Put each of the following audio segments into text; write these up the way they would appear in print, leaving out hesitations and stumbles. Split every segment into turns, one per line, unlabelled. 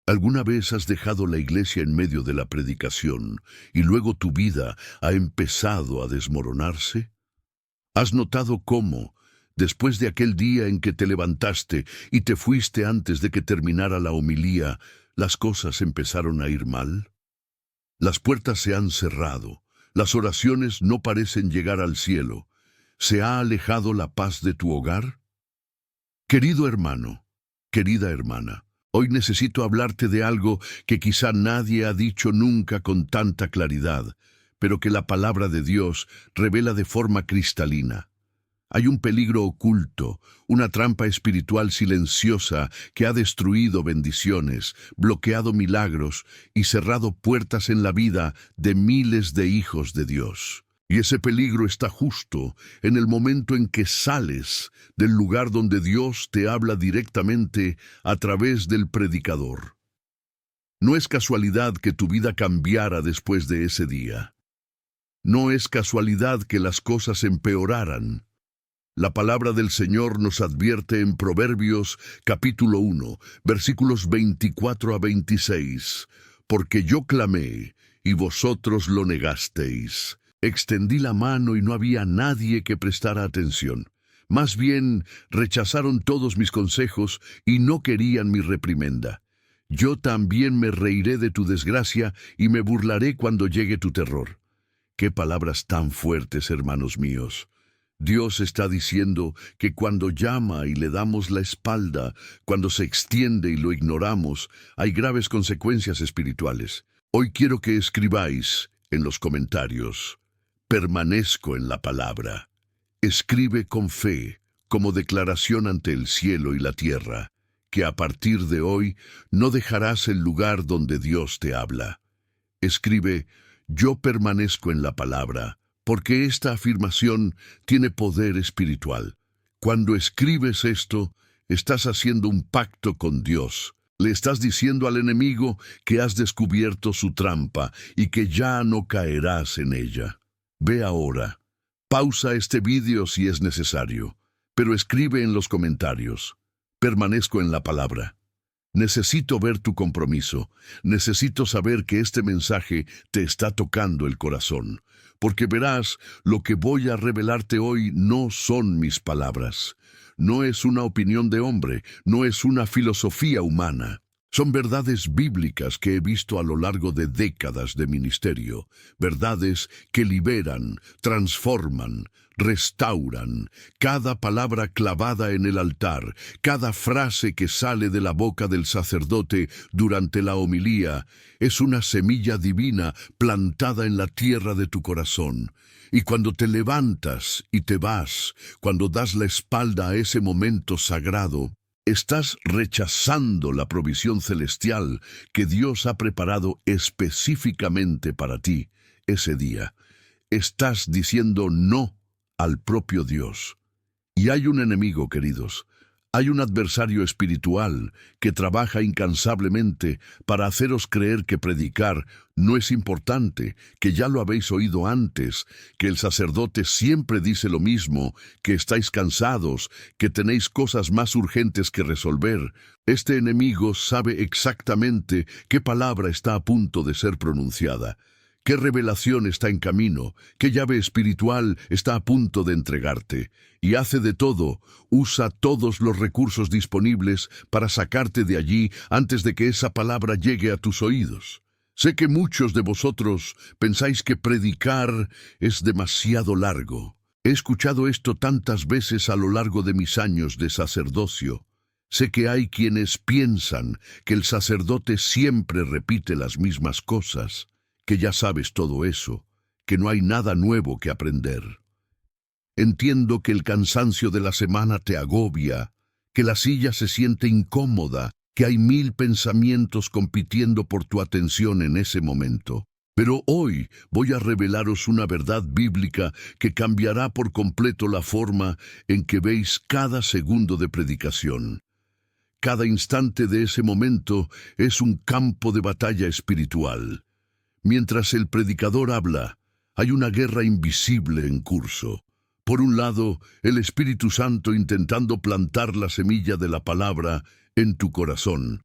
¿Alguna vez has dejado la iglesia en medio de la predicación y luego tu vida ha empezado a desmoronarse? ¿Has notado cómo, después de aquel día en que te levantaste y te fuiste antes de que terminara la homilía, las cosas empezaron a ir mal? Las puertas se han cerrado, las oraciones no parecen llegar al cielo. ¿Se ha alejado la paz de tu hogar? Querido hermano, querida hermana, hoy necesito hablarte de algo que quizá nadie ha dicho nunca con tanta claridad, pero que la palabra de Dios revela de forma cristalina. Hay un peligro oculto, una trampa espiritual silenciosa que ha destruido bendiciones, bloqueado milagros y cerrado puertas en la vida de miles de hijos de Dios. Y ese peligro está justo en el momento en que sales del lugar donde Dios te habla directamente a través del predicador. No es casualidad que tu vida cambiara después de ese día. No es casualidad que las cosas empeoraran. La palabra del Señor nos advierte en Proverbios capítulo 1, versículos 24 a 26. Porque yo clamé, y vosotros lo negasteis. Extendí la mano y no había nadie que prestara atención. Más bien, rechazaron todos mis consejos y no querían mi reprimenda. Yo también me reiré de tu desgracia y me burlaré cuando llegue tu terror. Qué palabras tan fuertes, hermanos míos. Dios está diciendo que cuando llama y le damos la espalda, cuando se extiende y lo ignoramos, hay graves consecuencias espirituales. Hoy quiero que escribáis en los comentarios: permanezco en la palabra. Escribe con fe, como declaración ante el cielo y la tierra, que a partir de hoy no dejarás el lugar donde Dios te habla. Escribe: yo permanezco en la palabra, porque esta afirmación tiene poder espiritual. Cuando escribes esto, estás haciendo un pacto con Dios. Le estás diciendo al enemigo que has descubierto su trampa y que ya no caerás en ella. Ve ahora, pausa este vídeo si es necesario, pero escribe en los comentarios: permanezco en la palabra. Necesito ver tu compromiso. Necesito saber que este mensaje te está tocando el corazón. Porque verás, lo que voy a revelarte hoy no son mis palabras. No es una opinión de hombre, no es una filosofía humana. Son verdades bíblicas que he visto a lo largo de décadas de ministerio. Verdades que liberan, transforman, restauran. Cada palabra clavada en el altar, cada frase que sale de la boca del sacerdote durante la homilía, es una semilla divina plantada en la tierra de tu corazón. Y cuando te levantas y te vas, cuando das la espalda a ese momento sagrado, estás rechazando la provisión celestial que Dios ha preparado específicamente para ti ese día. Estás diciendo no al propio Dios. Y hay un enemigo, queridos. Hay un adversario espiritual que trabaja incansablemente para haceros creer que predicar no es importante, que ya lo habéis oído antes, que el sacerdote siempre dice lo mismo, que estáis cansados, que tenéis cosas más urgentes que resolver. Este enemigo sabe exactamente qué palabra está a punto de ser pronunciada, qué revelación está en camino, qué llave espiritual está a punto de entregarte, y hace de todo, usa todos los recursos disponibles para sacarte de allí antes de que esa palabra llegue a tus oídos. Sé que muchos de vosotros pensáis que predicar es demasiado largo. He escuchado esto tantas veces a lo largo de mis años de sacerdocio. Sé que hay quienes piensan que el sacerdote siempre repite las mismas cosas, que ya sabes todo eso, que no hay nada nuevo que aprender. Entiendo que el cansancio de la semana te agobia, que la silla se siente incómoda, que hay 1000 pensamientos compitiendo por tu atención en ese momento. Pero hoy voy a revelaros una verdad bíblica que cambiará por completo la forma en que veis cada segundo de predicación. Cada instante de ese momento es un campo de batalla espiritual. Mientras el predicador habla, hay una guerra invisible en curso. Por un lado, el Espíritu Santo intentando plantar la semilla de la palabra en tu corazón.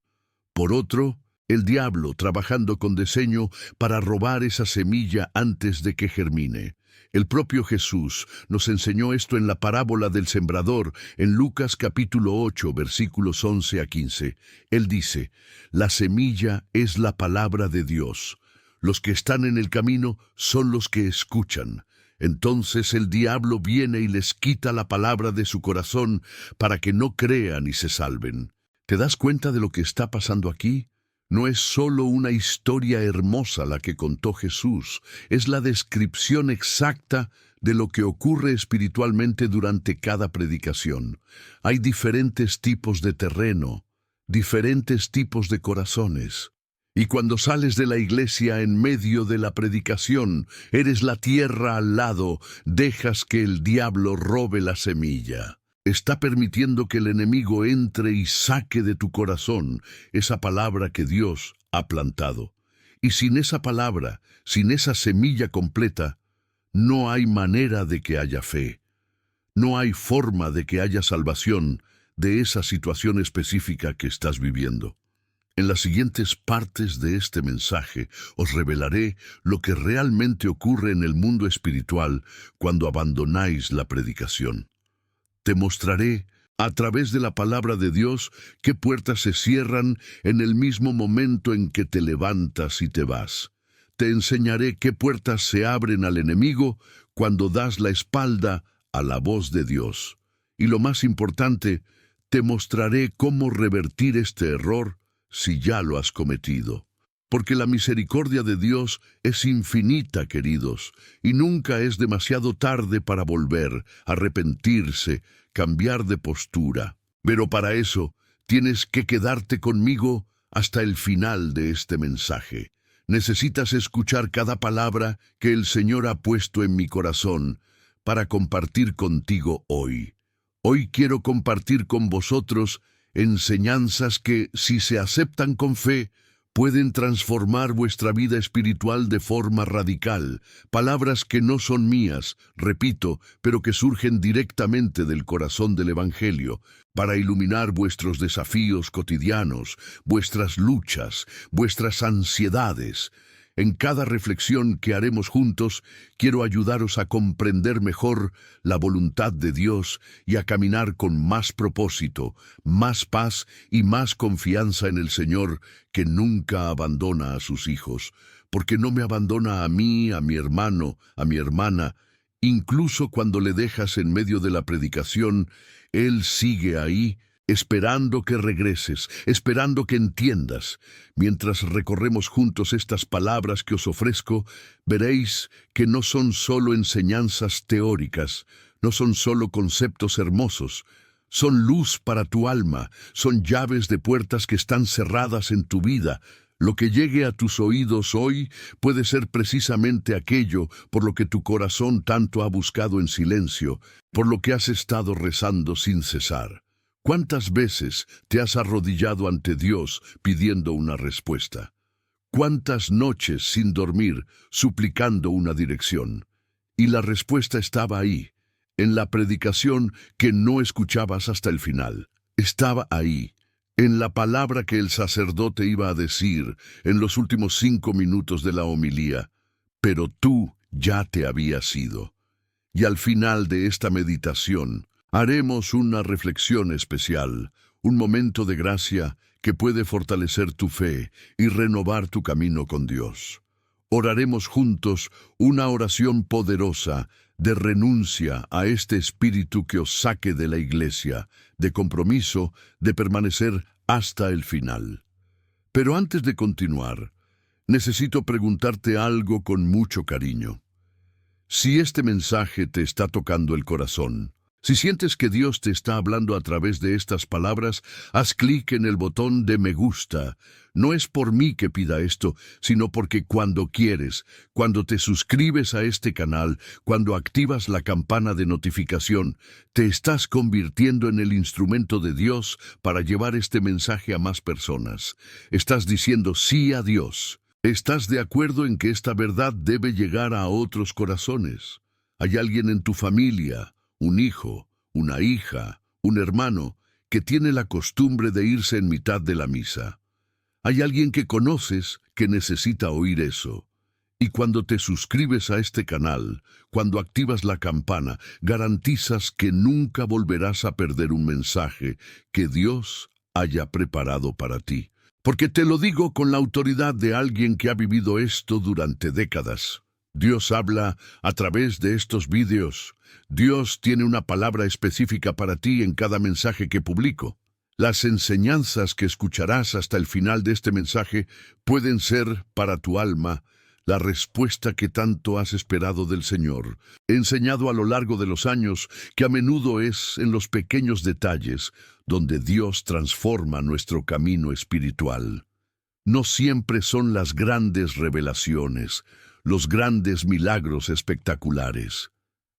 Por otro, El diablo trabajando con diseño para robar esa semilla antes de que germine. El propio Jesús nos enseñó esto en la parábola del sembrador, en Lucas capítulo 8, versículos 11 a 15. Él dice, la semilla es la palabra de Dios. Los que están en el camino son los que escuchan. Entonces el diablo viene y les quita la palabra de su corazón para que no crean y se salven. ¿Te das cuenta de lo que está pasando aquí? No es solo una historia hermosa la que contó Jesús, es la descripción exacta de lo que ocurre espiritualmente durante cada predicación. Hay diferentes tipos de terreno, diferentes tipos de corazones. Y cuando sales de la iglesia en medio de la predicación, eres la tierra al lado, dejas que el diablo robe la semilla. Está permitiendo que el enemigo entre y saque de tu corazón esa palabra que Dios ha plantado. Y sin esa palabra, sin esa semilla completa, no hay manera de que haya fe. No hay forma de que haya salvación de esa situación específica que estás viviendo. En las siguientes partes de este mensaje os revelaré lo que realmente ocurre en el mundo espiritual cuando abandonáis la predicación. Te mostraré, a través de la palabra de Dios, qué puertas se cierran en el mismo momento en que te levantas y te vas. Te enseñaré qué puertas se abren al enemigo cuando das la espalda a la voz de Dios. Y lo más importante, te mostraré cómo revertir este error si ya lo has cometido. Porque la misericordia de Dios es infinita, queridos, y nunca es demasiado tarde para volver, arrepentirse, cambiar de postura. Pero para eso, tienes que quedarte conmigo hasta el final de este mensaje. Necesitas escuchar cada palabra que el Señor ha puesto en mi corazón para compartir contigo hoy. Hoy quiero compartir con vosotros enseñanzas que, si se aceptan con fe, pueden transformar vuestra vida espiritual de forma radical. Palabras que no son mías, repito, pero que surgen directamente del corazón del Evangelio, para iluminar vuestros desafíos cotidianos, vuestras luchas, vuestras ansiedades. En cada reflexión que haremos juntos, quiero ayudaros a comprender mejor la voluntad de Dios y a caminar con más propósito, más paz y más confianza en el Señor, que nunca abandona a sus hijos, porque no me abandona a mí, a mi hermano, a mi hermana. Incluso cuando le dejas en medio de la predicación, Él sigue ahí, esperando que regreses, esperando que entiendas. Mientras recorremos juntos estas palabras que os ofrezco, veréis que no son solo enseñanzas teóricas, no son solo conceptos hermosos, son luz para tu alma, son llaves de puertas que están cerradas en tu vida. Lo que llegue a tus oídos hoy puede ser precisamente aquello por lo que tu corazón tanto ha buscado en silencio, por lo que has estado rezando sin cesar. ¿Cuántas veces te has arrodillado ante Dios pidiendo una respuesta? ¿Cuántas noches sin dormir suplicando una dirección? Y la respuesta estaba ahí, en la predicación que no escuchabas hasta el final. Estaba ahí, en la palabra que el sacerdote iba a decir en los últimos 5 minutos de la homilía. Pero tú ya te habías ido. Y al final de esta meditación, haremos una reflexión especial, un momento de gracia que puede fortalecer tu fe y renovar tu camino con Dios. Oraremos juntos una oración poderosa de renuncia a este espíritu que os saque de la iglesia, de compromiso, de permanecer hasta el final. Pero antes de continuar, necesito preguntarte algo con mucho cariño. Si este mensaje te está tocando el corazón, si sientes que Dios te está hablando a través de estas palabras, haz clic en el botón de me gusta. No es por mí que pida esto, sino porque cuando quieres, cuando te suscribes a este canal, cuando activas la campana de notificación, te estás convirtiendo en el instrumento de Dios para llevar este mensaje a más personas. Estás diciendo sí a Dios. Estás de acuerdo en que esta verdad debe llegar a otros corazones. Hay alguien en tu familia, un hijo, una hija, un hermano, que tiene la costumbre de irse en mitad de la misa. Hay alguien que conoces que necesita oír eso. Y cuando te suscribes a este canal, cuando activas la campana, garantizas que nunca volverás a perder un mensaje que Dios haya preparado para ti. Porque te lo digo con la autoridad de alguien que ha vivido esto durante décadas. Dios habla a través de estos vídeos. Dios tiene una palabra específica para ti en cada mensaje que publico. Las enseñanzas que escucharás hasta el final de este mensaje pueden ser para tu alma la respuesta que tanto has esperado del Señor. He enseñado a lo largo de los años que a menudo es en los pequeños detalles donde Dios transforma nuestro camino espiritual. No siempre son las grandes revelaciones, los grandes milagros espectaculares.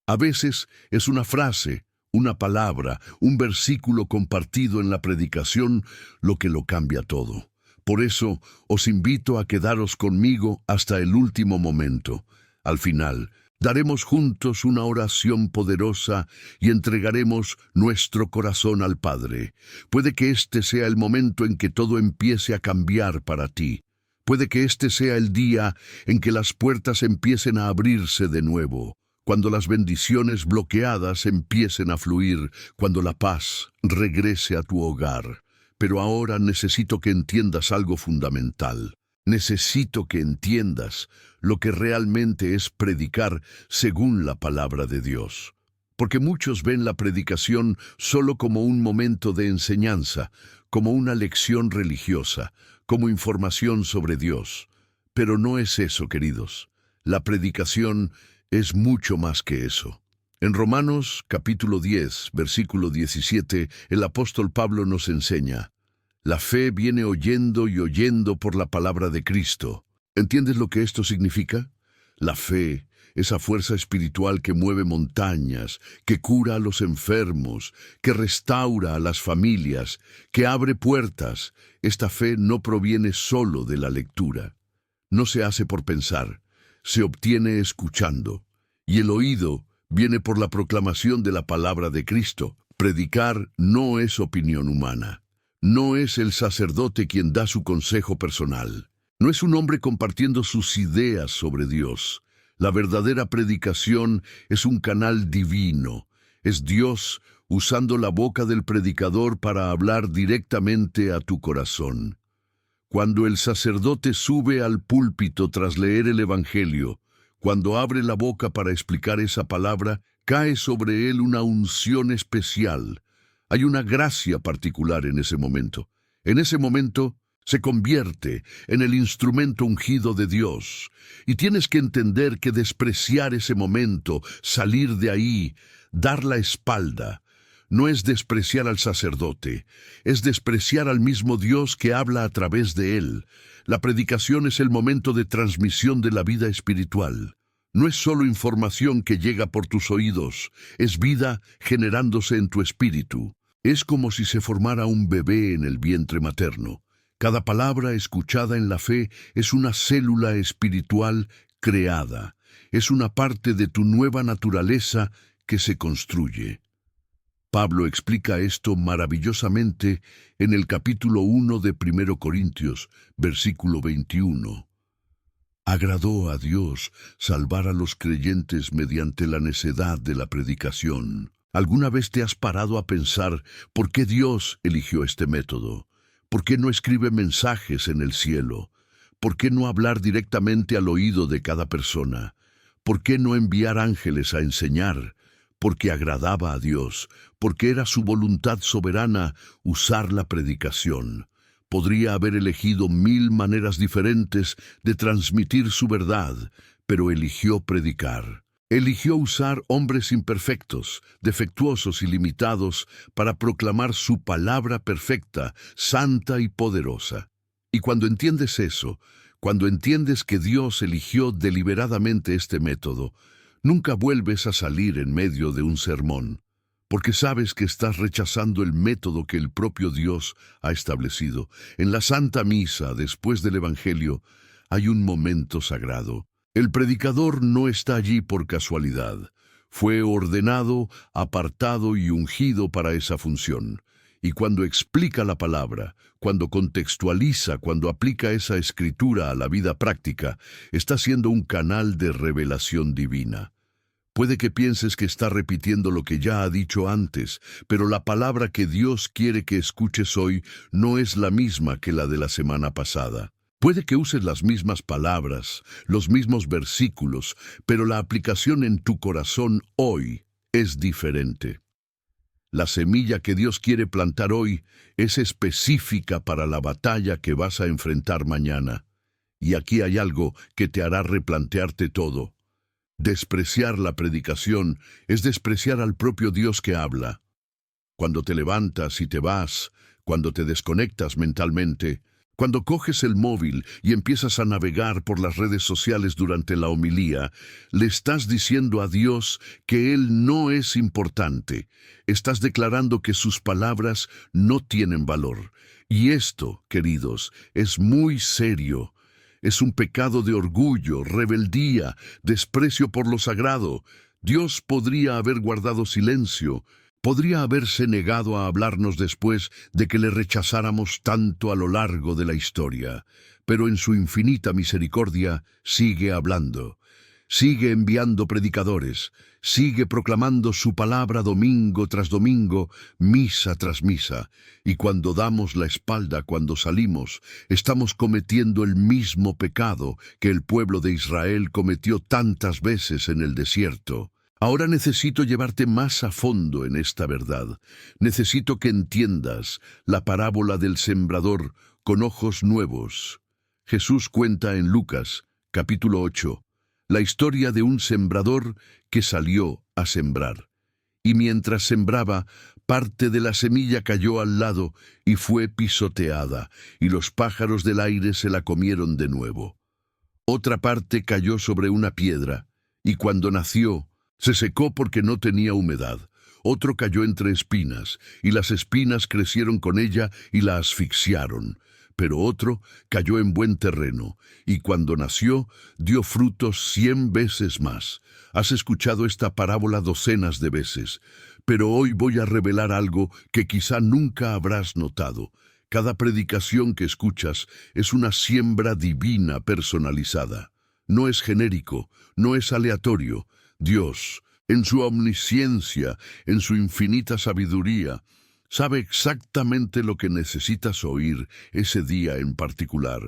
A veces es una frase, una palabra, un versículo compartido en la predicación lo que lo cambia todo. Por eso os invito a quedaros conmigo hasta el último momento. Al final, daremos juntos una oración poderosa y entregaremos nuestro corazón al Padre. Puede que este sea el momento en que todo empiece a cambiar para ti. Puede que este sea el día en que las puertas empiecen a abrirse de nuevo, cuando las bendiciones bloqueadas empiecen a fluir, cuando la paz regrese a tu hogar. Pero ahora necesito que entiendas algo fundamental. Necesito que entiendas lo que realmente es predicar según la palabra de Dios. Porque muchos ven la predicación solo como un momento de enseñanza, como una lección religiosa, como información sobre Dios. Pero no es eso, queridos. La predicación es mucho más que eso. En Romanos capítulo 10, versículo 17, el apóstol Pablo nos enseña: la fe viene oyendo y oyendo por la palabra de Cristo. ¿Entiendes lo que esto significa? La fe, esa fuerza espiritual que mueve montañas, que cura a los enfermos, que restaura a las familias, que abre puertas. Esta fe no proviene solo de la lectura. No se hace por pensar, se obtiene escuchando. Y el oído viene por la proclamación de la palabra de Cristo. Predicar no es opinión humana. No es el sacerdote quien da su consejo personal. No es un hombre compartiendo sus ideas sobre Dios. La verdadera predicación es un canal divino. Es Dios usando la boca del predicador para hablar directamente a tu corazón. Cuando el sacerdote sube al púlpito tras leer el Evangelio, cuando abre la boca para explicar esa palabra, cae sobre él una unción especial. Hay una gracia particular en ese momento. En ese momento se convierte en el instrumento ungido de Dios. Y tienes que entender que despreciar ese momento, salir de ahí, dar la espalda, no es despreciar al sacerdote, es despreciar al mismo Dios que habla a través de él. La predicación es el momento de transmisión de la vida espiritual. No es solo información que llega por tus oídos, es vida generándose en tu espíritu. Es como si se formara un bebé en el vientre materno. Cada palabra escuchada en la fe es una célula espiritual creada. Es una parte de tu nueva naturaleza que se construye. Pablo explica esto maravillosamente en el capítulo 1 de 1 Corintios, versículo 21. Agradó a Dios salvar a los creyentes mediante la necedad de la predicación. ¿Alguna vez te has parado a pensar por qué Dios eligió este método? ¿Por qué no escribe mensajes en el cielo? ¿Por qué no hablar directamente al oído de cada persona? ¿Por qué no enviar ángeles a enseñar? Porque agradaba a Dios, porque era su voluntad soberana usar la predicación. Podría haber elegido 1000 maneras diferentes de transmitir su verdad, pero eligió predicar. Eligió usar hombres imperfectos, defectuosos y limitados para proclamar su palabra perfecta, santa y poderosa. Y cuando entiendes eso, cuando entiendes que Dios eligió deliberadamente este método, nunca vuelves a salir en medio de un sermón, porque sabes que estás rechazando el método que el propio Dios ha establecido. En la Santa Misa, después del Evangelio, hay un momento sagrado. El predicador no está allí por casualidad. Fue ordenado, apartado y ungido para esa función. Y cuando explica la palabra, cuando contextualiza, cuando aplica esa escritura a la vida práctica, está siendo un canal de revelación divina. Puede que pienses que está repitiendo lo que ya ha dicho antes, pero la palabra que Dios quiere que escuches hoy no es la misma que la de la semana pasada. Puede que uses las mismas palabras, los mismos versículos, pero la aplicación en tu corazón hoy es diferente. La semilla que Dios quiere plantar hoy es específica para la batalla que vas a enfrentar mañana. Y aquí hay algo que te hará replantearte todo. Despreciar la predicación es despreciar al propio Dios que habla. Cuando te levantas y te vas, cuando te desconectas mentalmente, cuando coges el móvil y empiezas a navegar por las redes sociales durante la homilía, le estás diciendo a Dios que Él no es importante. Estás declarando que sus palabras no tienen valor. Y esto, queridos, es muy serio. Es un pecado de orgullo, rebeldía, desprecio por lo sagrado. Dios podría haber guardado silencio. Podría haberse negado a hablarnos después de que le rechazáramos tanto a lo largo de la historia, pero en su infinita misericordia sigue hablando, sigue enviando predicadores, sigue proclamando su palabra domingo tras domingo, misa tras misa, y cuando damos la espalda cuando salimos, estamos cometiendo el mismo pecado que el pueblo de Israel cometió tantas veces en el desierto. Ahora necesito llevarte más a fondo en esta verdad. Necesito que entiendas la parábola del sembrador con ojos nuevos. Jesús cuenta en Lucas, capítulo 8, la historia de un sembrador que salió a sembrar. Y mientras sembraba, parte de la semilla cayó al lado y fue pisoteada, y los pájaros del aire se la comieron de nuevo. Otra parte cayó sobre una piedra, y cuando nació, se secó porque no tenía humedad. Otro cayó entre espinas, y las espinas crecieron con ella y la asfixiaron. Pero otro cayó en buen terreno, y cuando nació, dio frutos 100 veces más. Has escuchado esta parábola docenas de veces, pero hoy voy a revelar algo que quizá nunca habrás notado. Cada predicación que escuchas es una siembra divina personalizada. No es genérico, no es aleatorio. Dios, en su omnisciencia, en su infinita sabiduría, sabe exactamente lo que necesitas oír ese día en particular.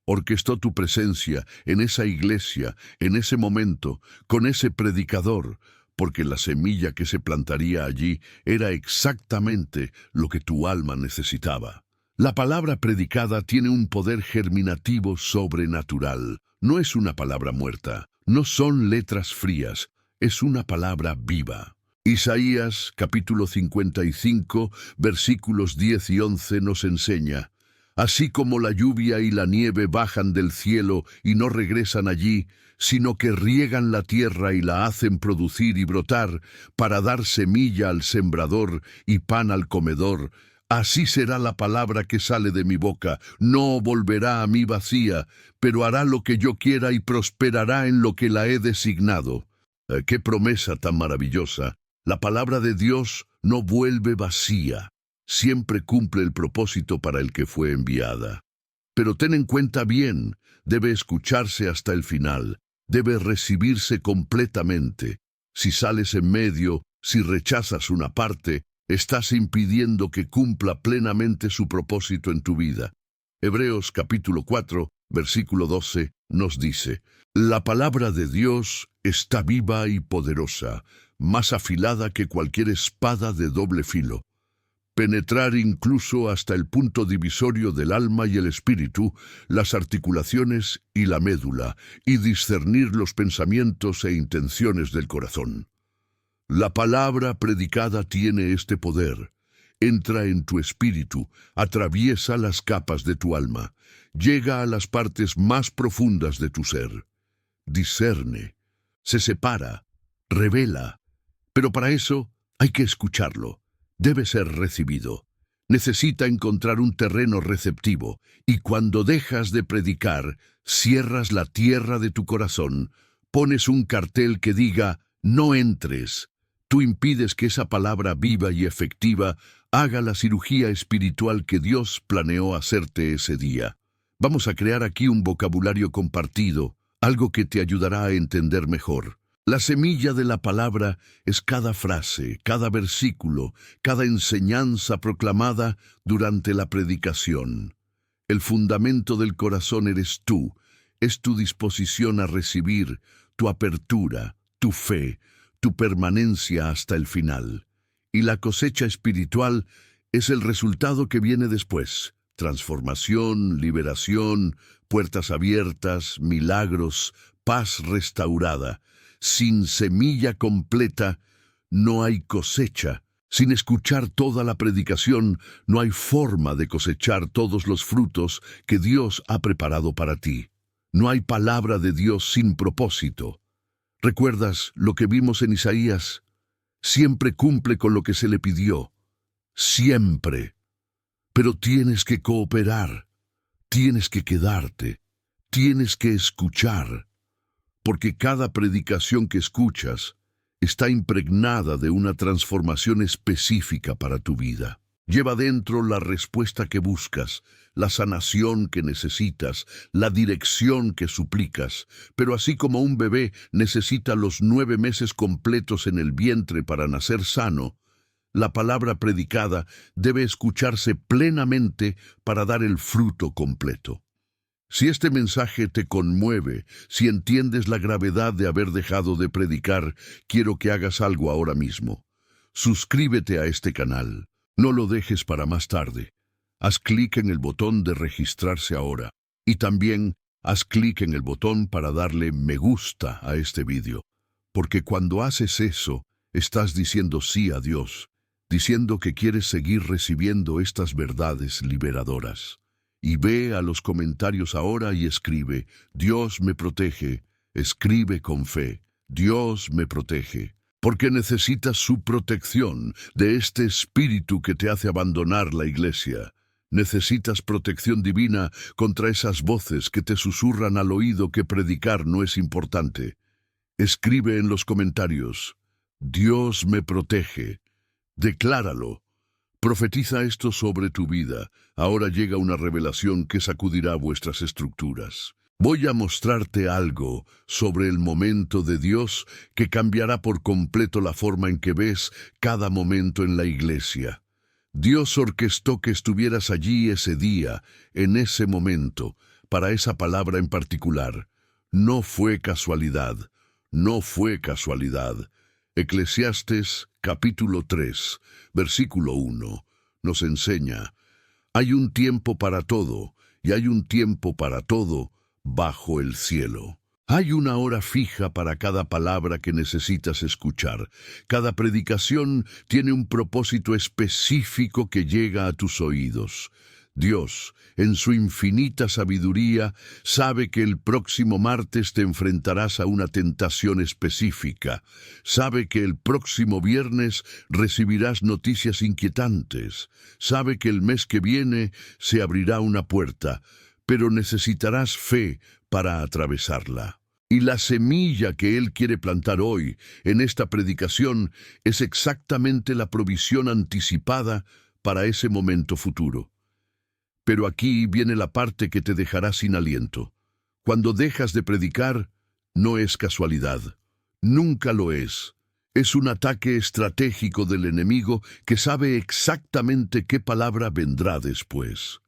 Orquestó tu presencia en esa iglesia, en ese momento, con ese predicador, porque la semilla que se plantaría allí era exactamente lo que tu alma necesitaba. La palabra predicada tiene un poder germinativo sobrenatural. No es una palabra muerta, no son letras frías, es una palabra viva. Isaías, capítulo 55, versículos 10 y 11 nos enseña: así como la lluvia y la nieve bajan del cielo y no regresan allí, sino que riegan la tierra y la hacen producir y brotar, para dar semilla al sembrador y pan al comedor, así será la palabra que sale de mi boca. No volverá a mí vacía, pero hará lo que yo quiera y prosperará en lo que la he designado. ¡Qué promesa tan maravillosa! La palabra de Dios no vuelve vacía. Siempre cumple el propósito para el que fue enviada. Pero ten en cuenta bien, debe escucharse hasta el final, debe recibirse completamente. Si sales en medio, si rechazas una parte, estás impidiendo que cumpla plenamente su propósito en tu vida. Hebreos capítulo 4, versículo 12, nos dice: la palabra de Dios está viva y poderosa, más afilada que cualquier espada de doble filo. Penetrar incluso hasta el punto divisorio del alma y el espíritu, las articulaciones y la médula, y discernir los pensamientos e intenciones del corazón. La palabra predicada tiene este poder. Entra en tu espíritu, atraviesa las capas de tu alma, llega a las partes más profundas de tu ser. Discerne, se separa, revela, pero para eso hay que escucharlo. Debe ser recibido. Necesita encontrar un terreno receptivo, y cuando dejas de predicar, cierras la tierra de tu corazón, pones un cartel que diga: no entres. Tú impides que esa palabra viva y efectiva Haga la cirugía espiritual que Dios planeó hacerte ese día. Vamos a crear aquí un vocabulario compartido, algo que te ayudará a entender mejor. La semilla de la palabra es cada frase, cada versículo, cada enseñanza proclamada durante la predicación. El fundamento del corazón eres tú, es tu disposición a recibir, tu apertura, tu fe, tu permanencia hasta el final. Y la cosecha espiritual es el resultado que viene después. Transformación, liberación, puertas abiertas, milagros, paz restaurada. Sin semilla completa no hay cosecha. Sin escuchar toda la predicación no hay forma de cosechar todos los frutos que Dios ha preparado para ti. No hay palabra de Dios sin propósito. ¿Recuerdas lo que vimos en Isaías? Siempre cumple con lo que se le pidió. Siempre. Pero tienes que cooperar, tienes que quedarte, tienes que escuchar, porque cada predicación que escuchas está impregnada de una transformación específica para tu vida. Lleva dentro la respuesta que buscas, la sanación que necesitas, la dirección que suplicas, pero así como un bebé necesita los 9 meses completos en el vientre para nacer sano, la palabra predicada debe escucharse plenamente para dar el fruto completo. Si este mensaje te conmueve, si entiendes la gravedad de haber dejado de predicar, quiero que hagas algo ahora mismo. Suscríbete a este canal. No lo dejes para más tarde. Haz clic en el botón de registrarse ahora. Y también haz clic en el botón para darle me gusta a este vídeo. Porque cuando haces eso, estás diciendo sí a Dios, diciendo que quieres seguir recibiendo estas verdades liberadoras. Y ve a los comentarios ahora y escribe, Dios me protege, escribe con fe, Dios me protege, porque necesitas su protección de este espíritu que te hace abandonar la iglesia. Necesitas protección divina contra esas voces que te susurran al oído que predicar no es importante. Escribe en los comentarios, Dios me protege. Decláralo. Profetiza esto sobre tu vida. Ahora llega una revelación que sacudirá vuestras estructuras. Voy a mostrarte algo sobre el momento de Dios que cambiará por completo la forma en que ves cada momento en la iglesia. Dios orquestó que estuvieras allí ese día, en ese momento, para esa palabra en particular. No fue casualidad. No fue casualidad. Eclesiastes capítulo 3, versículo 1, nos enseña, hay un tiempo para todo, y hay un tiempo para todo bajo el cielo. Hay una hora fija para cada palabra que necesitas escuchar. Cada predicación tiene un propósito específico que llega a tus oídos. Dios, en su infinita sabiduría, sabe que el próximo martes te enfrentarás a una tentación específica. Sabe que el próximo viernes recibirás noticias inquietantes. Sabe que el mes que viene se abrirá una puerta, pero necesitarás fe para atravesarla. Y la semilla que Él quiere plantar hoy, en esta predicación, es exactamente la provisión anticipada para ese momento futuro. Pero aquí viene la parte que te dejará sin aliento. Cuando dejas de predicar, no es casualidad. Nunca lo es. Es un ataque estratégico del enemigo que sabe exactamente qué palabra vendrá después.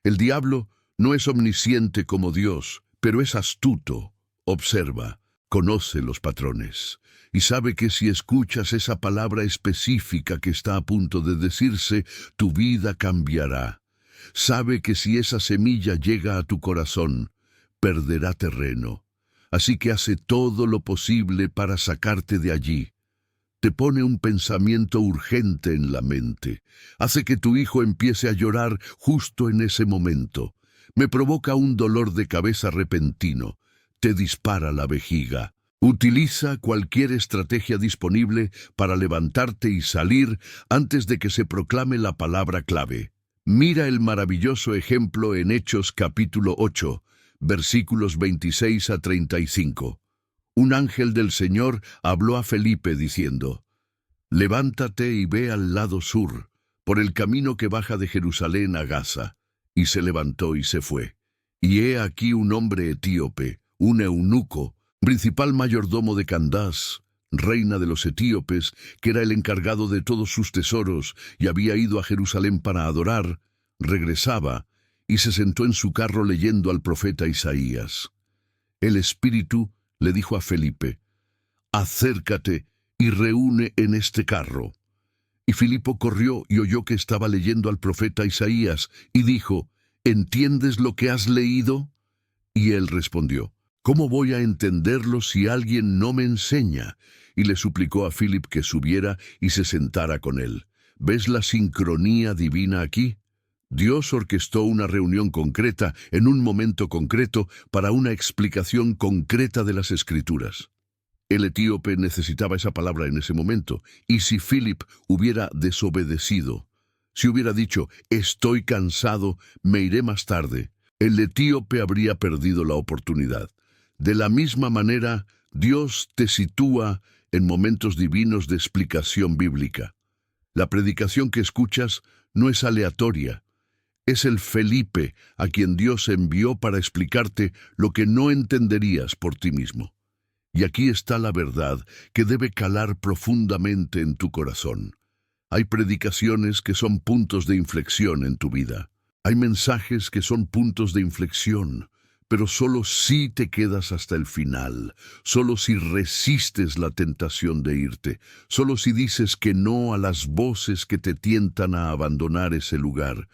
El diablo no es omnisciente como Dios, pero es astuto. Observa, conoce los patrones y sabe que si escuchas esa palabra específica que está a punto de decirse, tu vida cambiará. Sabe que si esa semilla llega a tu corazón, perderá terreno. Así que hace todo lo posible para sacarte de allí. Te pone un pensamiento urgente en la mente. Hace que tu hijo empiece a llorar justo en ese momento. Me provoca un dolor de cabeza repentino. Te dispara la vejiga. Utiliza cualquier estrategia disponible para levantarte y salir antes de que se proclame la palabra clave. Mira el maravilloso ejemplo en Hechos capítulo 8, versículos 26 a 35. Un ángel del Señor habló a Felipe diciendo, «Levántate y ve al lado sur, por el camino que baja de Jerusalén a Gaza. Y se levantó y se fue. Y he aquí un hombre etíope, un eunuco, principal mayordomo de Candás, reina de los etíopes, que era el encargado de todos sus tesoros y había ido a Jerusalén para adorar, regresaba y se sentó en su carro leyendo al profeta Isaías. El Espíritu le dijo a Felipe: «Acércate y reúne en este carro». Y Filipo corrió y oyó que estaba leyendo al profeta Isaías, y dijo: «¿Entiendes lo que has leído?». Y él respondió: «¿Cómo voy a entenderlo si alguien no me enseña?». Y le suplicó a Filipo que subiera y se sentara con él. ¿Ves la sincronía divina aquí? Dios orquestó una reunión concreta en un momento concreto para una explicación concreta de las Escrituras. El etíope necesitaba esa palabra en ese momento, y si Filipo hubiera desobedecido, si hubiera dicho: «Estoy cansado, me iré más tarde», el etíope habría perdido la oportunidad. De la misma manera, Dios te sitúa en momentos divinos de explicación bíblica. La predicación que escuchas no es aleatoria. Es el Felipe a quien Dios envió para explicarte lo que no entenderías por ti mismo. Y aquí está la verdad que debe calar profundamente en tu corazón. Hay predicaciones que son puntos de inflexión en tu vida. Hay mensajes que son puntos de inflexión, pero solo si te quedas hasta el final, solo si resistes la tentación de irte, solo si dices que no a las voces que te tientan a abandonar ese lugar.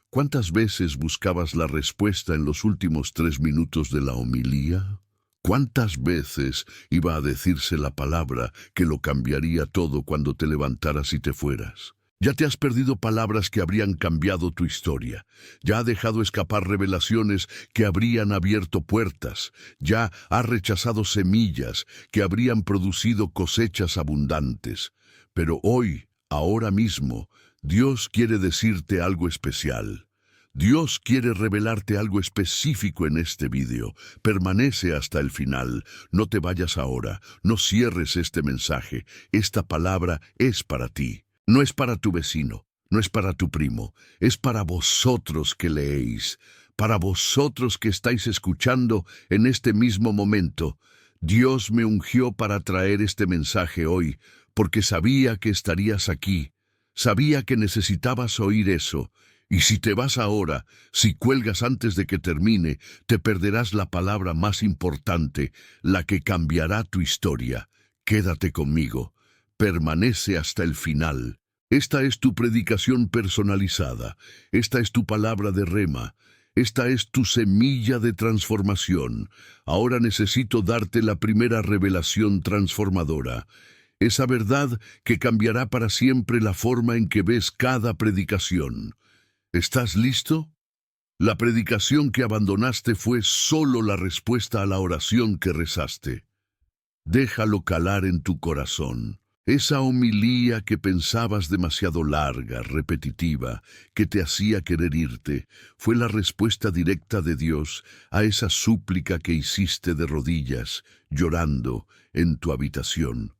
¿Cuántas veces buscabas la respuesta en los últimos 3 minutos de la homilía? ¿Cuántas veces iba a decirse la palabra que lo cambiaría todo cuando te levantaras y te fueras? Ya te has perdido palabras que habrían cambiado tu historia. Ya has dejado escapar revelaciones que habrían abierto puertas. Ya has rechazado semillas que habrían producido cosechas abundantes. Pero hoy, ahora mismo, Dios quiere decirte algo especial. Dios quiere revelarte algo específico en este vídeo. Permanece hasta el final. No te vayas ahora. No cierres este mensaje. Esta palabra es para ti. No es para tu vecino. No es para tu primo. Es para vosotros que leéis. Para vosotros que estáis escuchando en este mismo momento. Dios me ungió para traer este mensaje hoy, porque sabía que estarías aquí. Sabía que necesitabas oír eso. Y si te vas ahora, si cuelgas antes de que termine, te perderás la palabra más importante, la que cambiará tu historia. Quédate conmigo. Permanece hasta el final. Esta es tu predicación personalizada. Esta es tu palabra de rema. Esta es tu semilla de transformación. Ahora necesito darte la primera revelación transformadora. Esa verdad que cambiará para siempre la forma en que ves cada predicación. ¿Estás listo? La predicación que abandonaste fue solo la respuesta a la oración que rezaste. Déjalo calar en tu corazón. Esa homilía que pensabas demasiado larga, repetitiva, que te hacía querer irte, fue la respuesta directa de Dios a esa súplica que hiciste de rodillas, llorando, en tu habitación.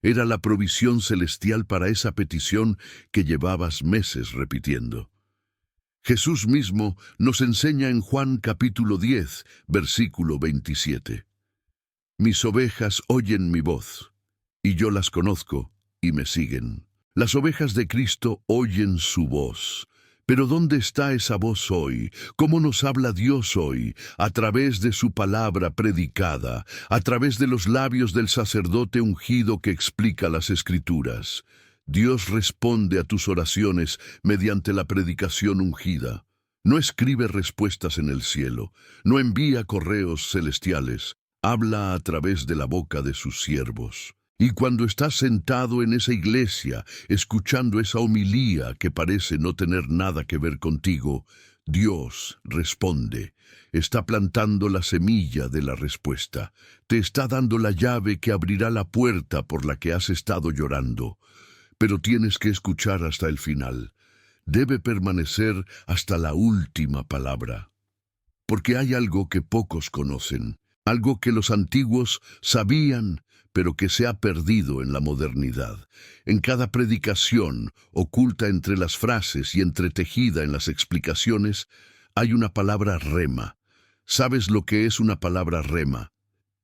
Era la provisión celestial para esa petición que llevabas meses repitiendo. Jesús mismo nos enseña en Juan capítulo 10, versículo 27. Mis ovejas oyen mi voz, y yo las conozco, y me siguen. Las ovejas de Cristo oyen su voz. Pero ¿dónde está esa voz hoy? ¿Cómo nos habla Dios hoy? A través de su palabra predicada, a través de los labios del sacerdote ungido que explica las Escrituras. Dios responde a tus oraciones mediante la predicación ungida. No escribe respuestas en el cielo, no envía correos celestiales, habla a través de la boca de sus siervos. Y cuando estás sentado en esa iglesia, escuchando esa homilía que parece no tener nada que ver contigo, Dios responde. Está plantando la semilla de la respuesta. Te está dando la llave que abrirá la puerta por la que has estado llorando. Pero tienes que escuchar hasta el final. Debe permanecer hasta la última palabra. Porque hay algo que pocos conocen, algo que los antiguos sabían, pero que se ha perdido en la modernidad. En cada predicación, oculta entre las frases y entretejida en las explicaciones, hay una palabra rema. ¿Sabes lo que es una palabra rema?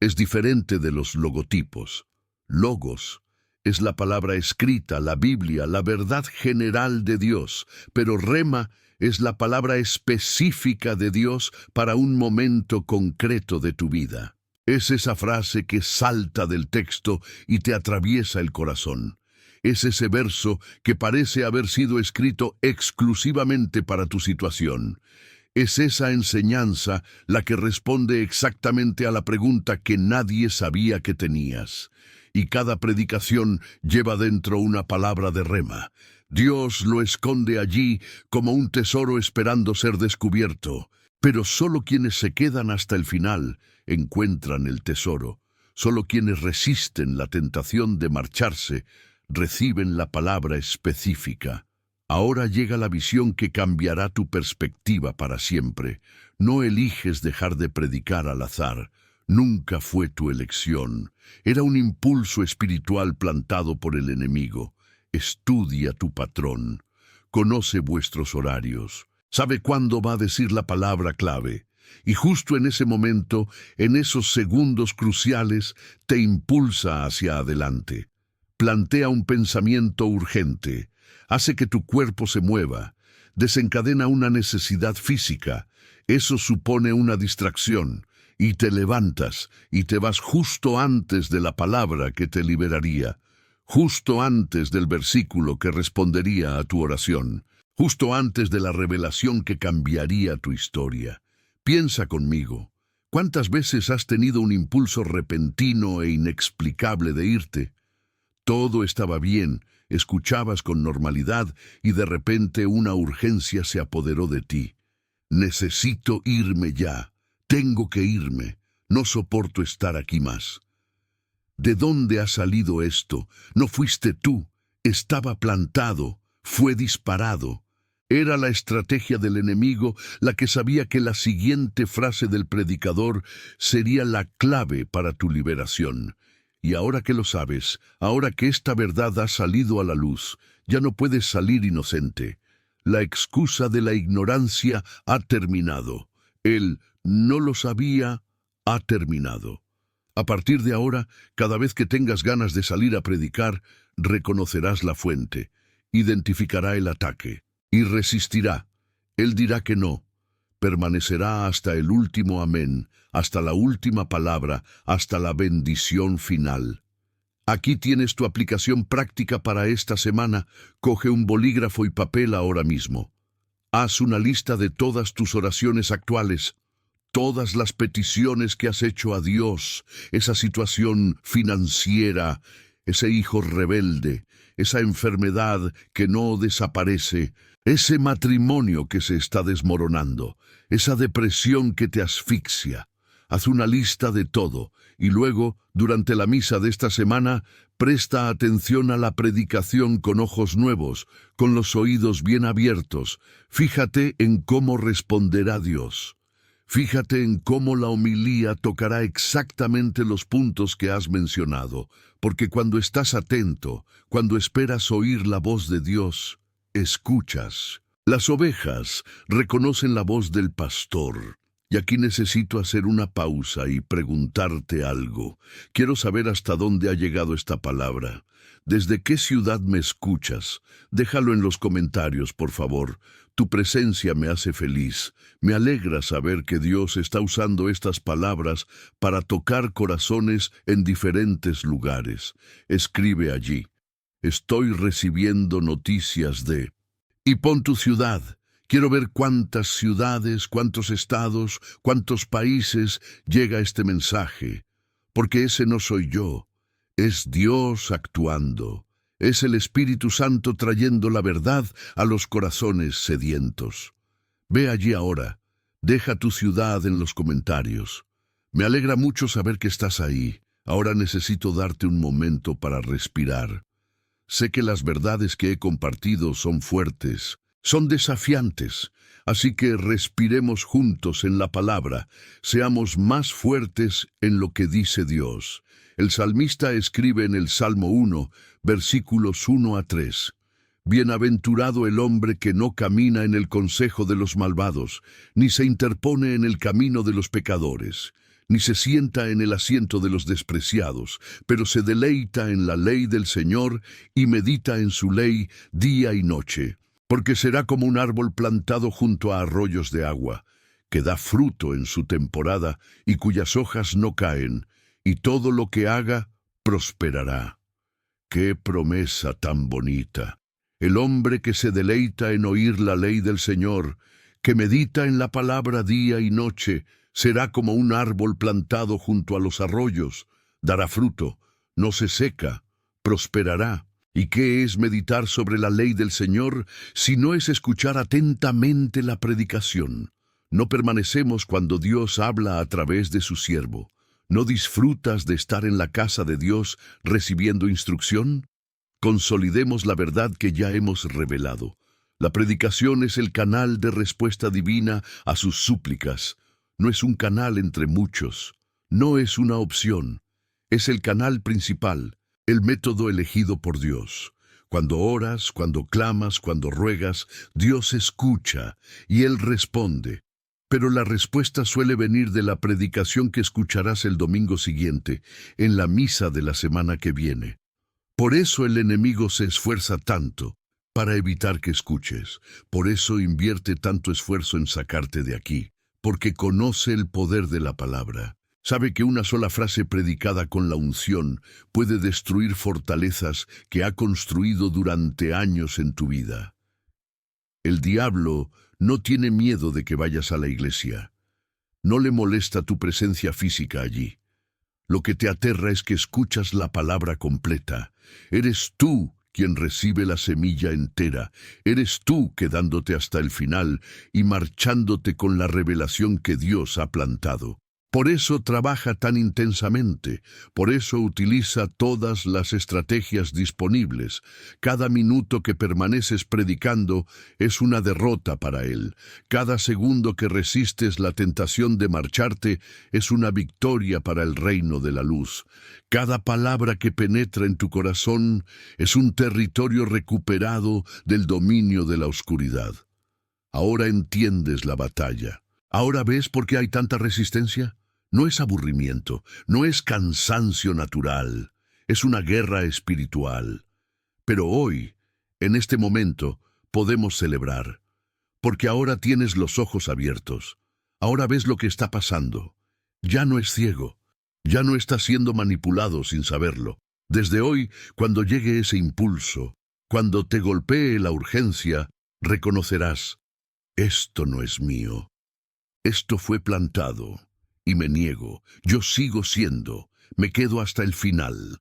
Es diferente de los logotipos. Logos es la palabra escrita, la Biblia, la verdad general de Dios, pero rema es la palabra específica de Dios para un momento concreto de tu vida. Es esa frase que salta del texto y te atraviesa el corazón. Es ese verso que parece haber sido escrito exclusivamente para tu situación. Es esa enseñanza la que responde exactamente a la pregunta que nadie sabía que tenías. Y cada predicación lleva dentro una palabra de rema. Dios lo esconde allí como un tesoro esperando ser descubierto. Pero solo quienes se quedan hasta el final encuentran el tesoro. Solo quienes resisten la tentación de marcharse reciben la palabra específica. Ahora llega la visión que cambiará tu perspectiva para siempre. No eliges dejar de predicar al azar. Nunca fue tu elección. Era un impulso espiritual plantado por el enemigo. Estudia tu patrón. Conoce vuestros horarios. Sabe cuándo va a decir la palabra clave. Y justo en ese momento, en esos segundos cruciales, te impulsa hacia adelante. Plantea un pensamiento urgente. Hace que tu cuerpo se mueva. Desencadena una necesidad física. Eso supone una distracción. Y te levantas y te vas justo antes de la palabra que te liberaría. Justo antes del versículo que respondería a tu oración. Justo antes de la revelación que cambiaría tu historia. Piensa conmigo, ¿cuántas veces has tenido un impulso repentino e inexplicable de irte? Todo estaba bien, escuchabas con normalidad y de repente una urgencia se apoderó de ti. Necesito irme ya, tengo que irme, no soporto estar aquí más. ¿De dónde ha salido esto? No fuiste tú, estaba plantado, fue disparado. Era la estrategia del enemigo la que sabía que la siguiente frase del predicador sería la clave para tu liberación. Y ahora que lo sabes, ahora que esta verdad ha salido a la luz, ya no puedes salir inocente. La excusa de la ignorancia ha terminado. El no lo sabía ha terminado. A partir de ahora, cada vez que tengas ganas de salir a predicar, reconocerás la fuente, identificará el ataque. Y resistirá. Él dirá que no. Permanecerá hasta el último amén, hasta la última palabra, hasta la bendición final. Aquí tienes tu aplicación práctica para esta semana. Coge un bolígrafo y papel ahora mismo. Haz una lista de todas tus oraciones actuales, todas las peticiones que has hecho a Dios, esa situación financiera, ese hijo rebelde, esa enfermedad que no desaparece, ese matrimonio que se está desmoronando, esa depresión que te asfixia. Haz una lista de todo y luego, durante la misa de esta semana, presta atención a la predicación con ojos nuevos, con los oídos bien abiertos. Fíjate en cómo responderá Dios. Fíjate en cómo la homilía tocará exactamente los puntos que has mencionado, porque cuando estás atento, cuando esperas oír la voz de Dios, escuchas. Las ovejas reconocen la voz del pastor. Y aquí necesito hacer una pausa y preguntarte algo. Quiero saber hasta dónde ha llegado esta palabra. ¿Desde qué ciudad me escuchas? Déjalo en los comentarios, por favor. Tu presencia me hace feliz. Me alegra saber que Dios está usando estas palabras para tocar corazones en diferentes lugares. Escribe allí. Estoy recibiendo noticias de... Y pon tu ciudad. Quiero ver cuántas ciudades, cuántos estados, cuántos países llega este mensaje. Porque ese no soy yo. Es Dios actuando. Es el Espíritu Santo trayendo la verdad a los corazones sedientos. Ve allí ahora. Deja tu ciudad en los comentarios. Me alegra mucho saber que estás ahí. Ahora necesito darte un momento para respirar. Sé que las verdades que he compartido son fuertes, Son desafiantes, así que respiremos juntos en la palabra, seamos más fuertes en lo que dice Dios. El salmista escribe en el Salmo 1, versículos 1 a 3. Bienaventurado el hombre que no camina en el consejo de los malvados, ni se interpone en el camino de los pecadores, ni se sienta en el asiento de los despreciados, pero se deleita en la ley del Señor y medita en su ley día y noche. Porque será como un árbol plantado junto a arroyos de agua, que da fruto en su temporada y cuyas hojas no caen, y todo lo que haga prosperará. ¡Qué promesa tan bonita! El hombre que se deleita en oír la ley del Señor, que medita en la palabra día y noche, será como un árbol plantado junto a los arroyos, dará fruto, no se seca, prosperará. ¿Y qué es meditar sobre la ley del Señor si no es escuchar atentamente la predicación? No permanecemos cuando Dios habla a través de su siervo. ¿No disfrutas de estar en la casa de Dios recibiendo instrucción? Consolidemos la verdad que ya hemos revelado. La predicación es el canal de respuesta divina a sus súplicas. No es un canal entre muchos. No es una opción. Es el canal principal, el método elegido por Dios. Cuando oras, cuando clamas, cuando ruegas, Dios escucha y Él responde. Pero la respuesta suele venir de la predicación que escucharás el domingo siguiente, en la misa de la semana que viene. Por eso el enemigo se esfuerza tanto para evitar que escuches. Por eso invierte tanto esfuerzo en sacarte de aquí, porque conoce el poder de la palabra. Sabe que una sola frase predicada con la unción puede destruir fortalezas que ha construido durante años en tu vida. El diablo no tiene miedo de que vayas a la iglesia. No le molesta tu presencia física allí. Lo que te aterra es que escuchas la palabra completa. Eres tú quien recibe la semilla entera. Eres tú quedándote hasta el final y marchándote con la revelación que Dios ha plantado. Por eso trabaja tan intensamente, por eso utiliza todas las estrategias disponibles. Cada minuto que permaneces predicando es una derrota para él. Cada segundo que resistes la tentación de marcharte es una victoria para el reino de la luz. Cada palabra que penetra en tu corazón es un territorio recuperado del dominio de la oscuridad. Ahora entiendes la batalla. ¿Ahora ves por qué hay tanta resistencia? No es aburrimiento, no es cansancio natural, es una guerra espiritual. Pero hoy, en este momento, podemos celebrar, porque ahora tienes los ojos abiertos, ahora ves lo que está pasando. Ya no es ciego, ya no está siendo manipulado sin saberlo. Desde hoy, cuando llegue ese impulso, cuando te golpee la urgencia, reconocerás, esto no es mío, esto fue plantado. Y me niego, yo sigo siendo, me quedo hasta el final.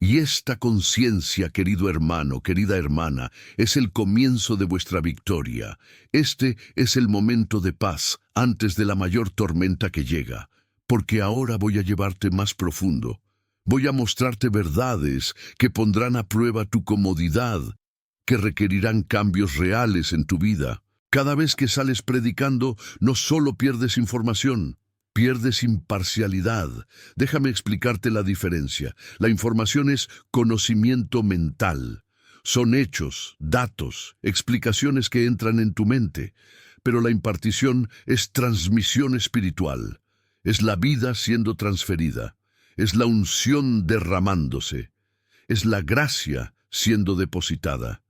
Y esta conciencia, querido hermano, querida hermana, es el comienzo de vuestra victoria. Este es el momento de paz antes de la mayor tormenta que llega, porque ahora voy a llevarte más profundo. Voy a mostrarte verdades que pondrán a prueba tu comodidad, que requerirán cambios reales en tu vida. Cada vez que sales predicando, no solo pierdes información, pierdes imparcialidad. Déjame explicarte la diferencia. La información es conocimiento mental. Son hechos, datos, explicaciones que entran en tu mente. Pero la impartición es transmisión espiritual. Es la vida siendo transferida. Es la unción derramándose. Es la gracia siendo depositada.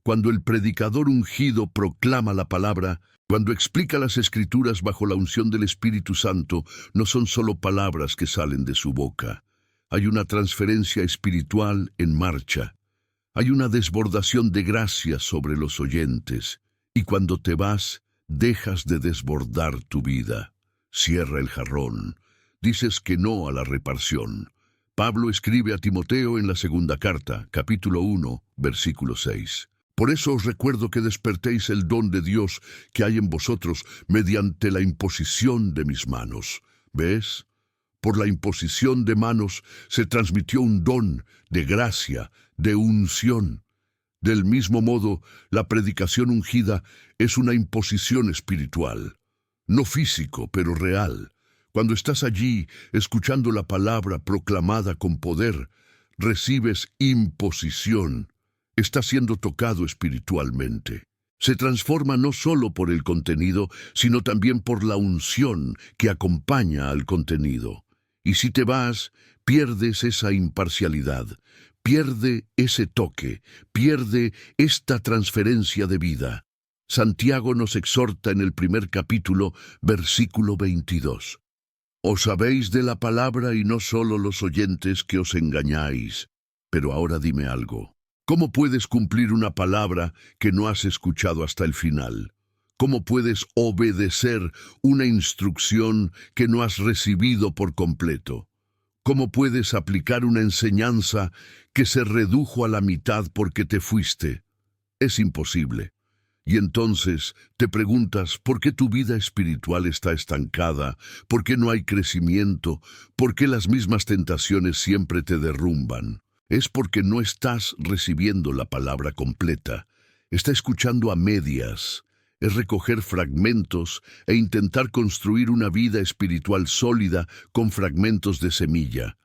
Cuando el predicador ungido proclama la palabra, cuando explica las Escrituras bajo la unción del Espíritu Santo, no son solo palabras que salen de su boca. Hay una transferencia espiritual en marcha. Hay una desbordación de gracia sobre los oyentes. Y cuando te vas, dejas de desbordar tu vida. Cierra el jarrón. Dices que no a la reparación. Pablo escribe a Timoteo en la segunda carta, capítulo 1, versículo 6. Por eso os recuerdo que despertéis el don de Dios que hay en vosotros mediante la imposición de mis manos. ¿Ves? Por la imposición de manos se transmitió un don de gracia, de unción. Del mismo modo, la predicación ungida es una imposición espiritual, no físico, pero real. Cuando estás allí, escuchando la palabra proclamada con poder, recibes imposición. Estás siendo tocado espiritualmente. Se transforma no solo por el contenido, sino también por la unción que acompaña al contenido. Y si te vas, pierdes esa imparcialidad, pierde ese toque, pierde esta transferencia de vida. Santiago nos exhorta en el primer capítulo, versículo 22. Os sabéis de la palabra y no solo los oyentes que os engañáis. Pero ahora dime algo. ¿Cómo puedes cumplir una palabra que no has escuchado hasta el final? ¿Cómo puedes obedecer una instrucción que no has recibido por completo? ¿Cómo puedes aplicar una enseñanza que se redujo a la mitad porque te fuiste? Es imposible. Y entonces te preguntas por qué tu vida espiritual está estancada, por qué no hay crecimiento, por qué las mismas tentaciones siempre te derrumban. Es porque no estás recibiendo la palabra completa. Está escuchando a medias. Es recoger fragmentos e intentar construir una vida espiritual sólida con fragmentos de semilla.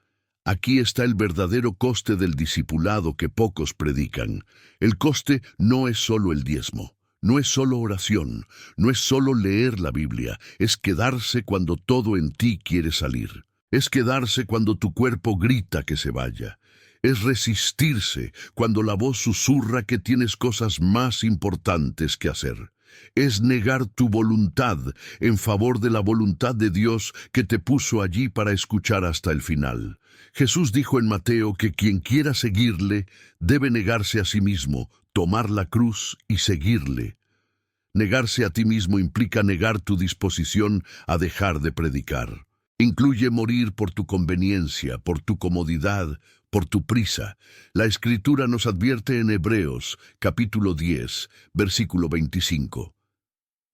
Aquí está el verdadero coste del discipulado que pocos predican. El coste no es solo el diezmo. No es solo oración, no es solo leer la Biblia, es quedarse cuando todo en ti quiere salir. Es quedarse cuando tu cuerpo grita que se vaya. Es resistirse cuando la voz susurra que tienes cosas más importantes que hacer. Es negar tu voluntad en favor de la voluntad de Dios que te puso allí para escuchar hasta el final. Jesús dijo en Mateo que quien quiera seguirle debe negarse a sí mismo, tomar la cruz y seguirle. Negarse a ti mismo implica negar tu disposición a dejar de predicar. Incluye morir por tu conveniencia, por tu comodidad, por tu prisa. La Escritura nos advierte en Hebreos, capítulo 10, versículo 25.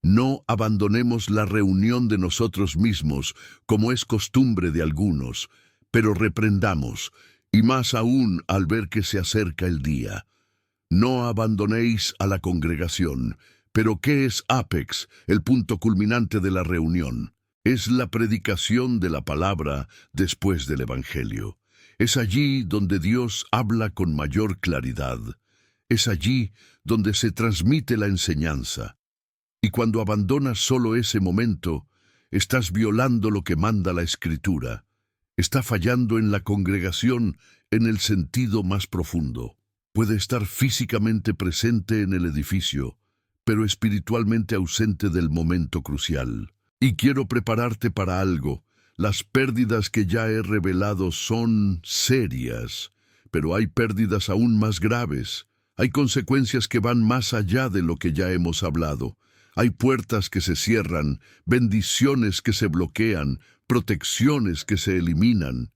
No abandonemos la reunión de nosotros mismos, como es costumbre de algunos, pero reprendamos, y más aún al ver que se acerca el día. No abandonéis a la congregación. Pero ¿qué es Apex, el punto culminante de la reunión? Es la predicación de la palabra después del Evangelio. Es allí donde Dios habla con mayor claridad. Es allí donde se transmite la enseñanza. Y cuando abandonas solo ese momento, estás violando lo que manda la Escritura. Está fallando en la congregación en el sentido más profundo. Puede estar físicamente presente en el edificio, pero espiritualmente ausente del momento crucial. Y quiero prepararte para algo. Las pérdidas que ya he revelado son serias, pero hay pérdidas aún más graves. Hay consecuencias que van más allá de lo que ya hemos hablado. Hay puertas que se cierran, bendiciones que se bloquean, protecciones que se eliminan.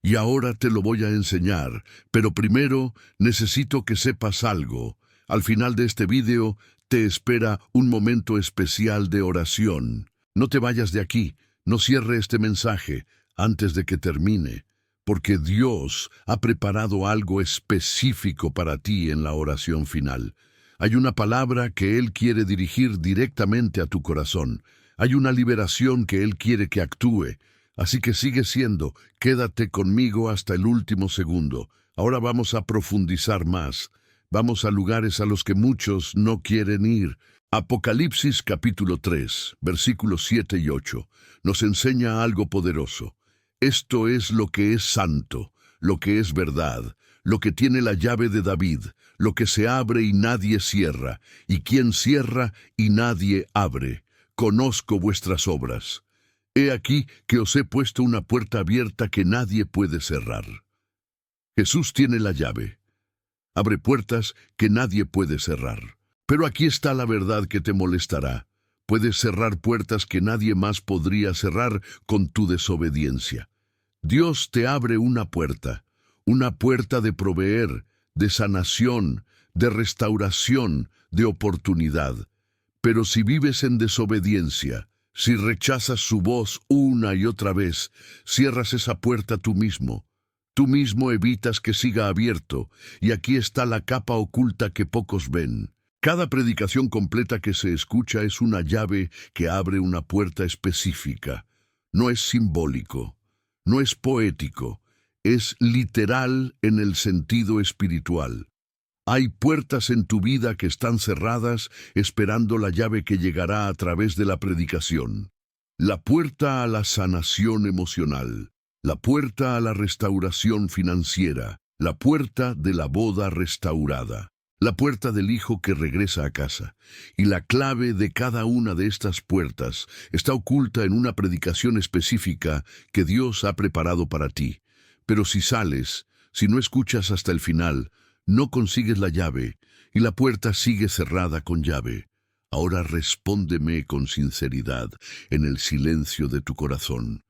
Y ahora te lo voy a enseñar, pero primero necesito que sepas algo. Al final de este video te espera un momento especial de oración. No te vayas de aquí, no cierre este mensaje antes de que termine, porque Dios ha preparado algo específico para ti en la oración final. Hay una palabra que Él quiere dirigir directamente a tu corazón. Hay una liberación que Él quiere que actúe. Así que sigue siendo, quédate conmigo hasta el último segundo. Ahora vamos a profundizar más. Vamos a lugares a los que muchos no quieren ir. Apocalipsis capítulo 3, versículos 7 y 8, nos enseña algo poderoso. Esto es lo que es santo, lo que es verdad, lo que tiene la llave de David, lo que se abre y nadie cierra, y quien cierra y nadie abre. Conozco vuestras obras. He aquí que os he puesto una puerta abierta que nadie puede cerrar. Jesús tiene la llave. Abre puertas que nadie puede cerrar. Pero aquí está la verdad que te molestará. Puedes cerrar puertas que nadie más podría cerrar con tu desobediencia. Dios te abre una puerta de proveer, de sanación, de restauración, de oportunidad. Pero si vives en desobediencia, si rechazas su voz una y otra vez, cierras esa puerta tú mismo. Tú mismo evitas que siga abierto, y aquí está la capa oculta que pocos ven. Cada predicación completa que se escucha es una llave que abre una puerta específica. No es simbólico, no es poético, es literal en el sentido espiritual. Hay puertas en tu vida que están cerradas esperando la llave que llegará a través de la predicación. La puerta a la sanación emocional, la puerta a la restauración financiera, la puerta de la boda restaurada, la puerta del hijo que regresa a casa. Y la clave de cada una de estas puertas está oculta en una predicación específica que Dios ha preparado para ti. Pero si sales, si no escuchas hasta el final, no consigues la llave y la puerta sigue cerrada con llave. Ahora respóndeme con sinceridad en el silencio de tu corazón.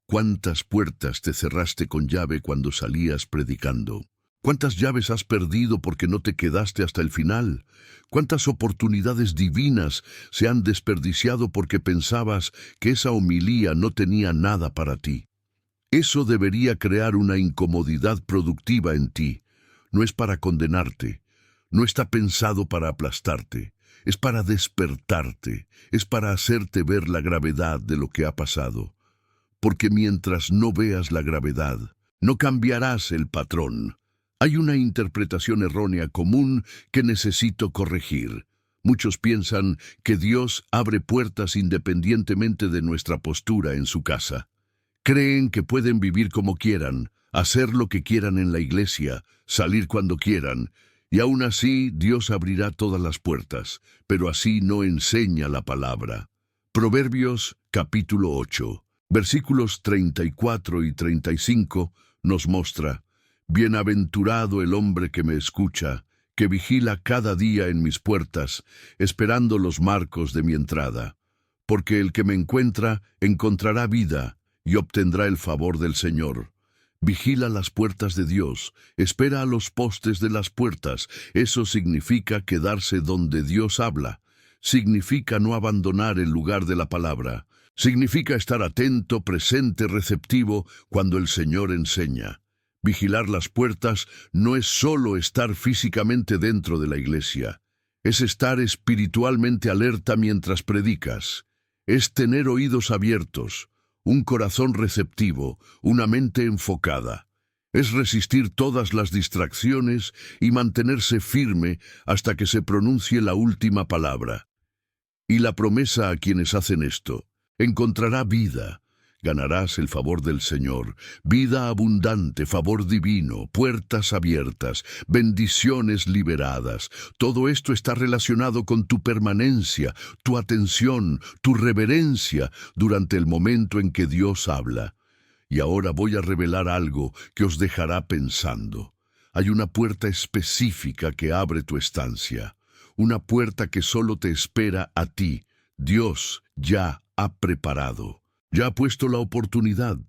¿Cuántas puertas te cerraste con llave cuando salías predicando? ¿Cuántas llaves has perdido porque no te quedaste hasta el final? ¿Cuántas oportunidades divinas se han desperdiciado porque pensabas que esa homilía no tenía nada para ti? Eso debería crear una incomodidad productiva en ti. No es para condenarte, no está pensado para aplastarte, es para despertarte, es para hacerte ver la gravedad de lo que ha pasado. Porque mientras no veas la gravedad, no cambiarás el patrón. Hay una interpretación errónea común que necesito corregir. Muchos piensan que Dios abre puertas independientemente de nuestra postura en su casa. Creen que pueden vivir como quieran, hacer lo que quieran en la iglesia, salir cuando quieran, y aún así Dios abrirá todas las puertas, pero así no enseña la palabra. Proverbios capítulo 8, versículos 34 y 35 nos muestra: Bienaventurado el hombre que me escucha, que vigila cada día en mis puertas, esperando los marcos de mi entrada. Porque el que me encuentra encontrará vida y obtendrá el favor del Señor. Vigila las puertas de Dios, espera a los postes de las puertas. Eso significa quedarse donde Dios habla. Significa no abandonar el lugar de la palabra. Significa estar atento, presente, receptivo cuando el Señor enseña. Vigilar las puertas no es solo estar físicamente dentro de la iglesia. Es estar espiritualmente alerta mientras predicas. Es tener oídos abiertos, un corazón receptivo, una mente enfocada. Es resistir todas las distracciones y mantenerse firme hasta que se pronuncie la última palabra. Y la promesa a quienes hacen esto: encontrará vida, ganarás el favor del Señor, vida abundante, favor divino, puertas abiertas, bendiciones liberadas. Todo esto está relacionado con tu permanencia, tu atención, tu reverencia durante el momento en que Dios habla. Y ahora voy a revelar algo que os dejará pensando. Hay una puerta específica que abre tu estancia, una puerta que solo te espera a ti. Dios ya ha preparado. Ya ha puesto la oportunidad,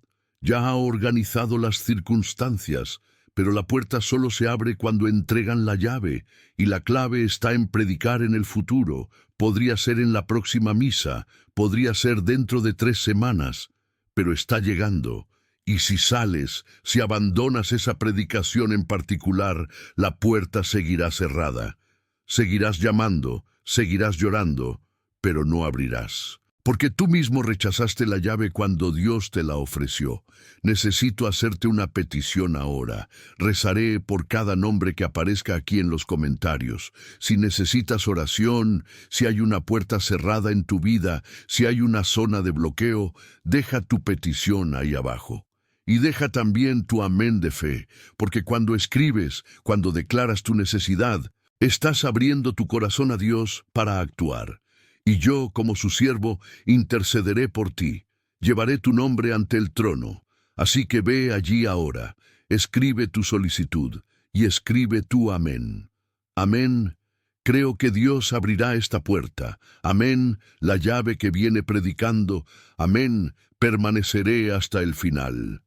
ya ha organizado las circunstancias, pero la puerta solo se abre cuando entregan la llave, y la clave está en predicar en el futuro. Podría ser en la próxima misa, podría ser dentro de 3 semanas, pero está llegando. Y si sales, si abandonas esa predicación en particular, la puerta seguirá cerrada. Seguirás llamando, seguirás llorando, pero no abrirás. Porque tú mismo rechazaste la llave cuando Dios te la ofreció. Necesito hacerte una petición ahora. Rezaré por cada nombre que aparezca aquí en los comentarios. Si necesitas oración, si hay una puerta cerrada en tu vida, si hay una zona de bloqueo, deja tu petición ahí abajo. Y deja también tu amén de fe, porque cuando escribes, cuando declaras tu necesidad, estás abriendo tu corazón a Dios para actuar. Y yo, como su siervo, intercederé por ti. Llevaré tu nombre ante el trono. Así que ve allí ahora, escribe tu solicitud y escribe tu amén. Amén. Creo que Dios abrirá esta puerta. Amén. La llave que viene predicando. Amén. Permaneceré hasta el final.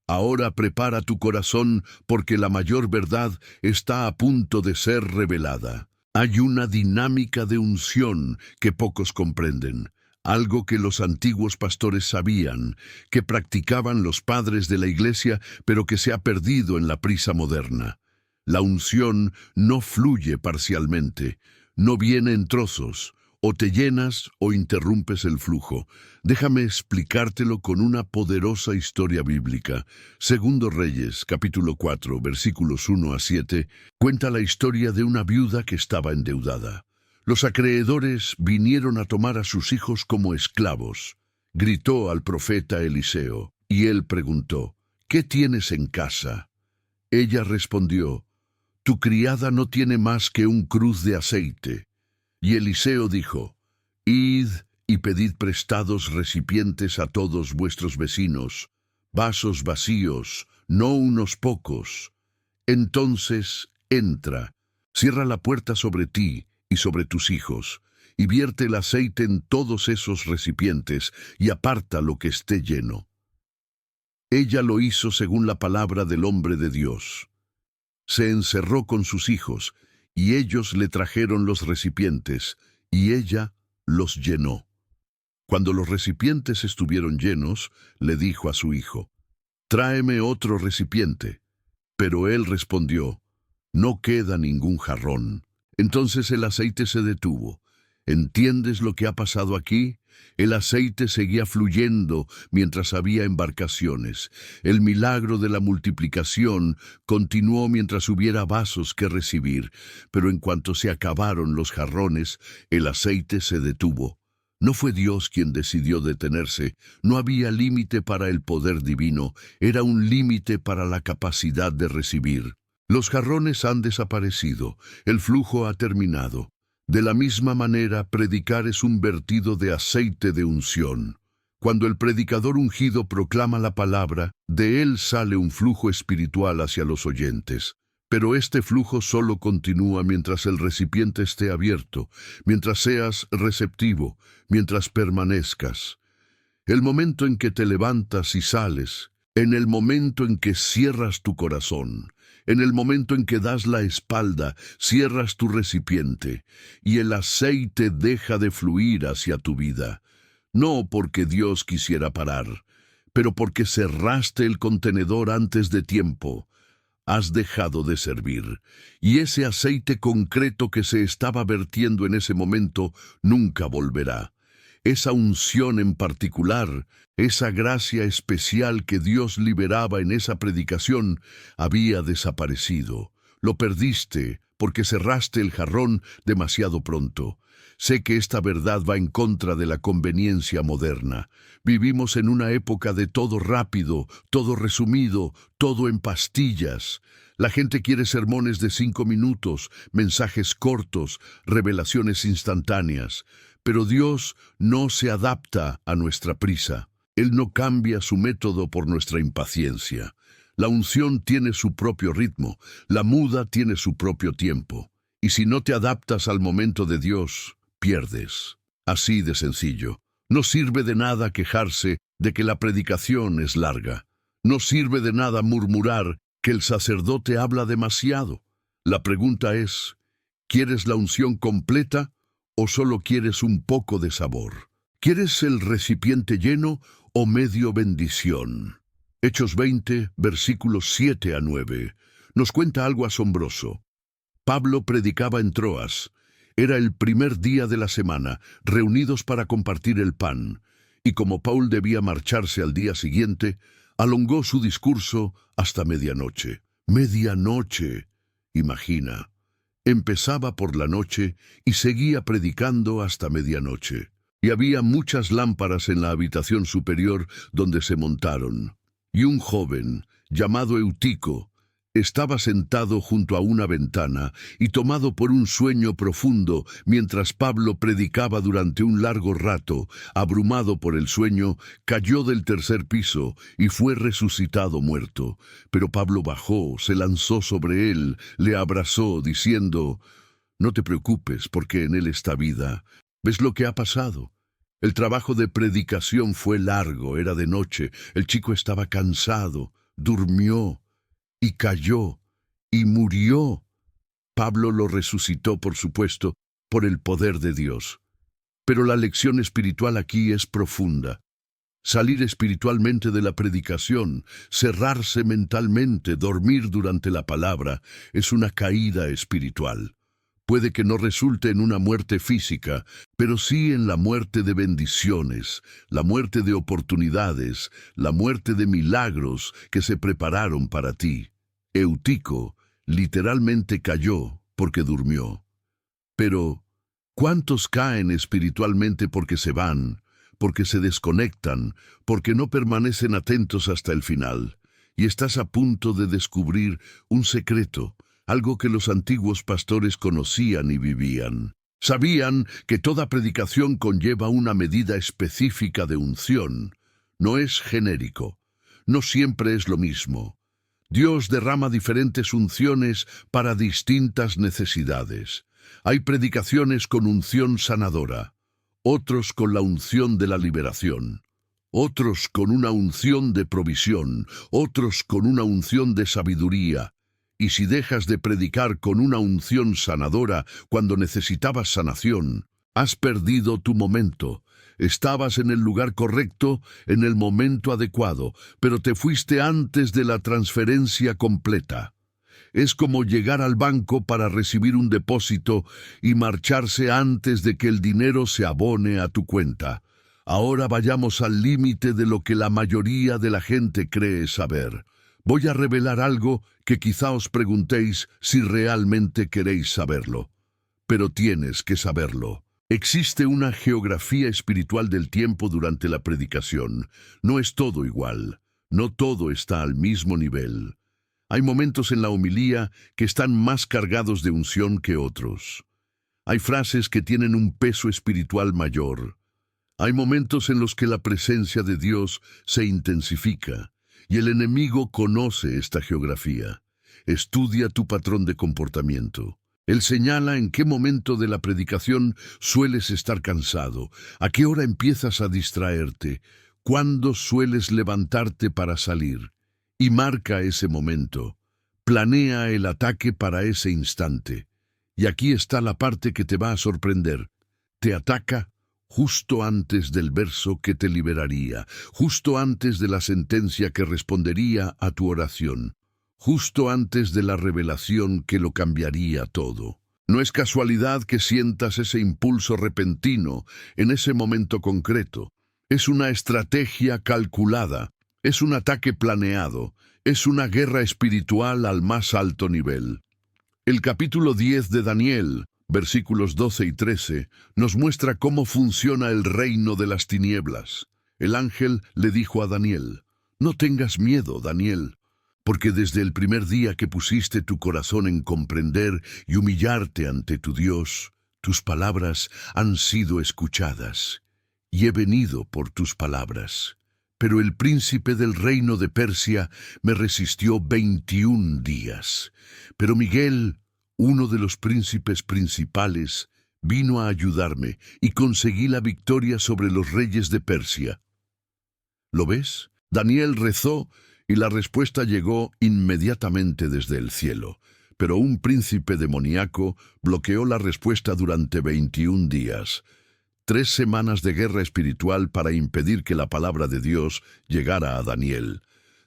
Ahora prepara tu corazón porque la mayor verdad está a punto de ser revelada. Hay una dinámica de unción que pocos comprenden. algo que los antiguos pastores sabían, que practicaban los padres de la iglesia, pero que se ha perdido en la prisa moderna. La unción no fluye parcialmente, no viene en trozos, o te llenas o interrumpes el flujo. Déjame explicártelo con una poderosa historia bíblica. Segundo Reyes, capítulo 4, versículos 1 a 7, cuenta la historia de una viuda que estaba endeudada. Los acreedores vinieron a tomar a sus hijos como esclavos. Gritó al profeta Eliseo, y él preguntó, ¿qué tienes en casa? Ella respondió, tu criada no tiene más que un cruz de aceite. Y Eliseo dijo, id y pedid prestados recipientes a todos vuestros vecinos, vasos vacíos, no unos pocos. Entonces entra, cierra la puerta sobre ti y sobre tus hijos, y vierte el aceite en todos esos recipientes, y aparta lo que esté lleno. Ella lo hizo según la palabra del hombre de Dios. Se encerró con sus hijos, y ellos le trajeron los recipientes, y ella los llenó. Cuando los recipientes estuvieron llenos, le dijo a su hijo, tráeme otro recipiente. Pero él respondió, no queda ningún jarrón. Entonces el aceite se detuvo. ¿Entiendes lo que ha pasado aquí? El aceite seguía fluyendo mientras había embarcaciones. El milagro de la multiplicación continuó mientras hubiera vasos que recibir, pero en cuanto se acabaron los jarrones, el aceite se detuvo. No fue Dios quien decidió detenerse, no había límite para el poder divino, era un límite para la capacidad de recibir. Los jarrones han desaparecido, el flujo ha terminado. De la misma manera, predicar es un vertido de aceite de unción. Cuando el predicador ungido proclama la palabra, de él sale un flujo espiritual hacia los oyentes. Pero este flujo solo continúa mientras el recipiente esté abierto, mientras seas receptivo, mientras permanezcas. El momento en que te levantas y sales, en el momento en que cierras tu corazón, en el momento en que das la espalda, cierras tu recipiente, y el aceite deja de fluir hacia tu vida. No porque Dios quisiera parar, pero porque cerraste el contenedor antes de tiempo. Has dejado de servir, y ese aceite concreto que se estaba vertiendo en ese momento nunca volverá. Esa unción en particular, esa gracia especial que Dios liberaba en esa predicación, había desaparecido. Lo perdiste porque cerraste el jarrón demasiado pronto. Sé que esta verdad va en contra de la conveniencia moderna. Vivimos en una época de todo rápido, todo resumido, todo en pastillas. La gente quiere sermones de 5 minutos, mensajes cortos, revelaciones instantáneas. Pero Dios no se adapta a nuestra prisa. Él no cambia su método por nuestra impaciencia. La unción tiene su propio ritmo, la muda tiene su propio tiempo. Y si no te adaptas al momento de Dios, pierdes. Así de sencillo. No sirve de nada quejarse de que la predicación es larga. No sirve de nada murmurar que el sacerdote habla demasiado. La pregunta es, ¿quieres la unción completa o solo quieres un poco de sabor? ¿Quieres el recipiente lleno o medio bendición? Hechos 20, versículos 7 a 9, nos cuenta algo asombroso. Pablo predicaba en Troas. Era el primer día de la semana, reunidos para compartir el pan, y como Paul debía marcharse al día siguiente, alongó su discurso hasta medianoche. ¡Medianoche! Imagina. Empezaba por la noche y seguía predicando hasta medianoche. Y había muchas lámparas en la habitación superior donde se montaron. Y un joven, llamado Eutico, estaba sentado junto a una ventana y tomado por un sueño profundo mientras Pablo predicaba durante un largo rato, abrumado por el sueño, cayó del tercer piso y fue resucitado muerto. Pero Pablo bajó, se lanzó sobre él, le abrazó, diciendo, «No te preocupes, porque en él está vida. ¿Ves lo que ha pasado? El trabajo de predicación fue largo, era de noche, el chico estaba cansado, durmió, y cayó, y murió». Pablo lo resucitó, por supuesto, por el poder de Dios. Pero la lección espiritual aquí es profunda. Salir espiritualmente de la predicación, cerrarse mentalmente, dormir durante la palabra, es una caída espiritual. Puede que no resulte en una muerte física, pero sí en la muerte de bendiciones, la muerte de oportunidades, la muerte de milagros que se prepararon para ti. Eutico literalmente cayó porque durmió. Pero, ¿cuántos caen espiritualmente porque se van, porque se desconectan, porque no permanecen atentos hasta el final? Y estás a punto de descubrir un secreto, algo que los antiguos pastores conocían y vivían. Sabían que toda predicación conlleva una medida específica de unción. No es genérico. No siempre es lo mismo. Dios derrama diferentes unciones para distintas necesidades. Hay predicaciones con unción sanadora, otros con la unción de la liberación, otros con una unción de provisión, otros con una unción de sabiduría. Y si dejas de predicar con una unción sanadora cuando necesitabas sanación, has perdido tu momento. Estabas en el lugar correcto, en el momento adecuado, pero te fuiste antes de la transferencia completa. Es como llegar al banco para recibir un depósito y marcharse antes de que el dinero se abone a tu cuenta. Ahora vayamos al límite de lo que la mayoría de la gente cree saber. Voy a revelar algo que quizá os preguntéis si realmente queréis saberlo. Pero tienes que saberlo. Existe una geografía espiritual del tiempo durante la predicación. No es todo igual. No todo está al mismo nivel. Hay momentos en la homilía que están más cargados de unción que otros. Hay frases que tienen un peso espiritual mayor. Hay momentos en los que la presencia de Dios se intensifica, y el enemigo conoce esta geografía. Estudia tu patrón de comportamiento. Él señala en qué momento de la predicación sueles estar cansado, a qué hora empiezas a distraerte, cuándo sueles levantarte para salir. Y marca ese momento. Planea el ataque para ese instante. Y aquí está la parte que te va a sorprender. Te ataca justo antes del verso que te liberaría, justo antes de la sentencia que respondería a tu oración, justo antes de la revelación que lo cambiaría todo. No es casualidad que sientas ese impulso repentino en ese momento concreto. Es una estrategia calculada, es un ataque planeado, es una guerra espiritual al más alto nivel. El capítulo 10 de Daniel, versículos 12 y 13, nos muestra cómo funciona el reino de las tinieblas. El ángel le dijo a Daniel: «No tengas miedo, Daniel, porque desde el primer día que pusiste tu corazón en comprender y humillarte ante tu Dios, tus palabras han sido escuchadas, y he venido por tus palabras. Pero el príncipe del reino de Persia me resistió 21 días. Pero Miguel, uno de los príncipes principales, vino a ayudarme y conseguí la victoria sobre los reyes de Persia». ¿Lo ves? Daniel rezó y la respuesta llegó inmediatamente desde el cielo. Pero un príncipe demoníaco bloqueó la respuesta durante 21 días. 3 semanas de guerra espiritual para impedir que la palabra de Dios llegara a Daniel.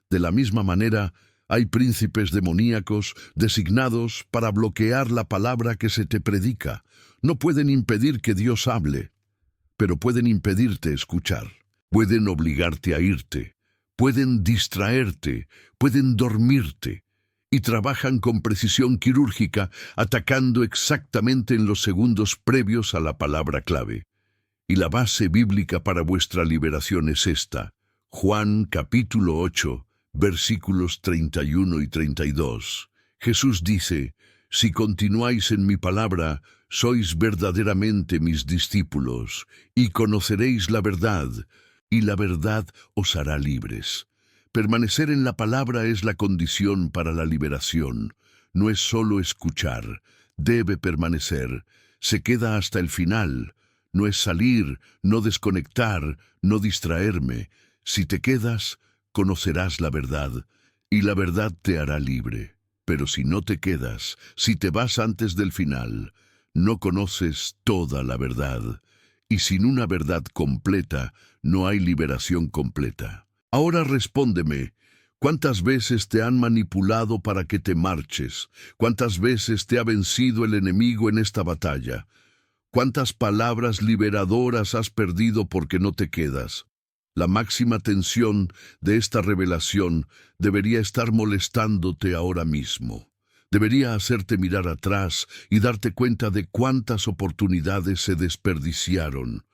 De la misma manera, hay príncipes demoníacos designados para bloquear la palabra que se te predica. No pueden impedir que Dios hable, pero pueden impedirte escuchar. Pueden obligarte a irte, pueden distraerte, pueden dormirte, y trabajan con precisión quirúrgica, atacando exactamente en los segundos previos a la palabra clave. Y la base bíblica para vuestra liberación es esta: Juan capítulo 8, versículos 31 y 32. Jesús dice: «Si continuáis en mi palabra, sois verdaderamente mis discípulos, y conoceréis la verdad, y la verdad os hará libres». Permanecer en la palabra es la condición para la liberación. No es solo escuchar, debe permanecer. Se queda hasta el final. No es salir, no desconectar, no distraerme. Si te quedas, conocerás la verdad, y la verdad te hará libre. Pero si no te quedas, si te vas antes del final, no conoces toda la verdad, Y sin una verdad completa, no hay liberación completa. Ahora respóndeme, ¿cuántas veces te han manipulado para que te marches? ¿Cuántas veces te ha vencido el enemigo en esta batalla? ¿Cuántas palabras liberadoras has perdido porque no te quedas? La máxima tensión de esta revelación debería estar molestándote ahora mismo. Debería hacerte mirar atrás y darte cuenta de cuántas oportunidades se desperdiciaron.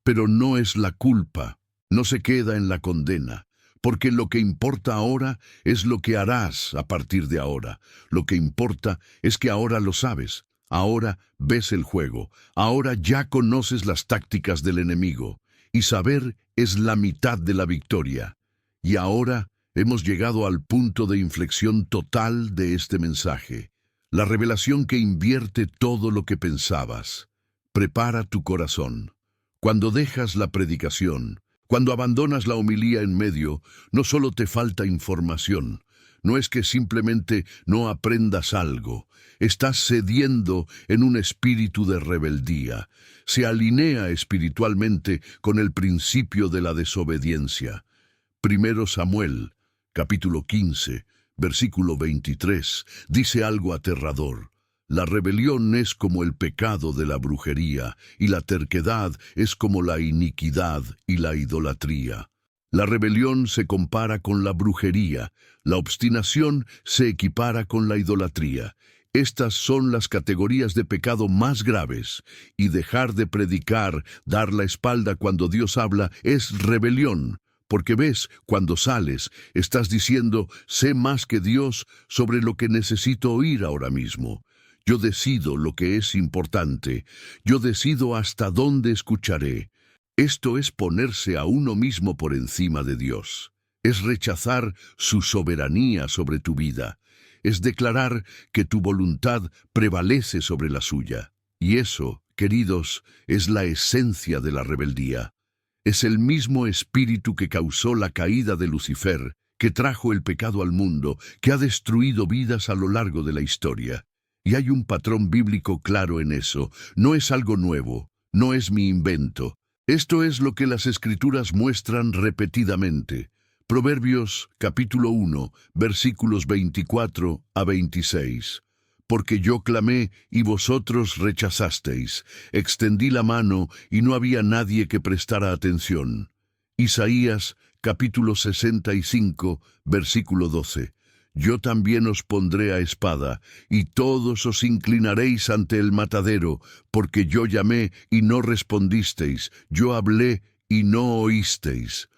Pero no es la culpa, no se queda en la condena, porque lo que importa ahora es lo que harás a partir de ahora. Lo que importa es que ahora lo sabes, ahora ves el juego, ahora ya conoces las tácticas del enemigo, y saber es la mitad de la victoria. Y ahora hemos llegado al punto de inflexión total de este mensaje, la revelación que invierte todo lo que pensabas. Prepara tu corazón. Cuando dejas la predicación, cuando abandonas la homilía en medio, no solo te falta información, no es que simplemente no aprendas algo, estás cediendo en un espíritu de rebeldía. Se alinea espiritualmente con el principio de la desobediencia. 1 Samuel, capítulo 15, versículo 23, dice algo aterrador. La rebelión es como el pecado de la brujería, y la terquedad es como la iniquidad y la idolatría. La rebelión se compara con la brujería, la obstinación se equipara con la idolatría. Estas son las categorías de pecado más graves, y dejar de predicar, dar la espalda cuando Dios habla, es rebelión. Porque ves, cuando sales, estás diciendo, sé más que Dios sobre lo que necesito oír ahora mismo. Yo decido lo que es importante. Yo decido hasta dónde escucharé. Esto es ponerse a uno mismo por encima de Dios. Es rechazar su soberanía sobre tu vida. Es declarar que tu voluntad prevalece sobre la suya. Y eso, queridos, es la esencia de la rebeldía. Es el mismo espíritu que causó la caída de Lucifer, que trajo el pecado al mundo, que ha destruido vidas a lo largo de la historia. Y hay un patrón bíblico claro en eso. No es algo nuevo, no es mi invento. Esto es lo que las Escrituras muestran repetidamente. Proverbios capítulo 1, versículos 24 a 26. Porque yo clamé y vosotros rechazasteis, extendí la mano y no había nadie que prestara atención. Isaías capítulo 65, versículo 12. Yo también os pondré a espada, y todos os inclinaréis ante el matadero, porque yo llamé y no respondisteis, yo hablé y no oísteis.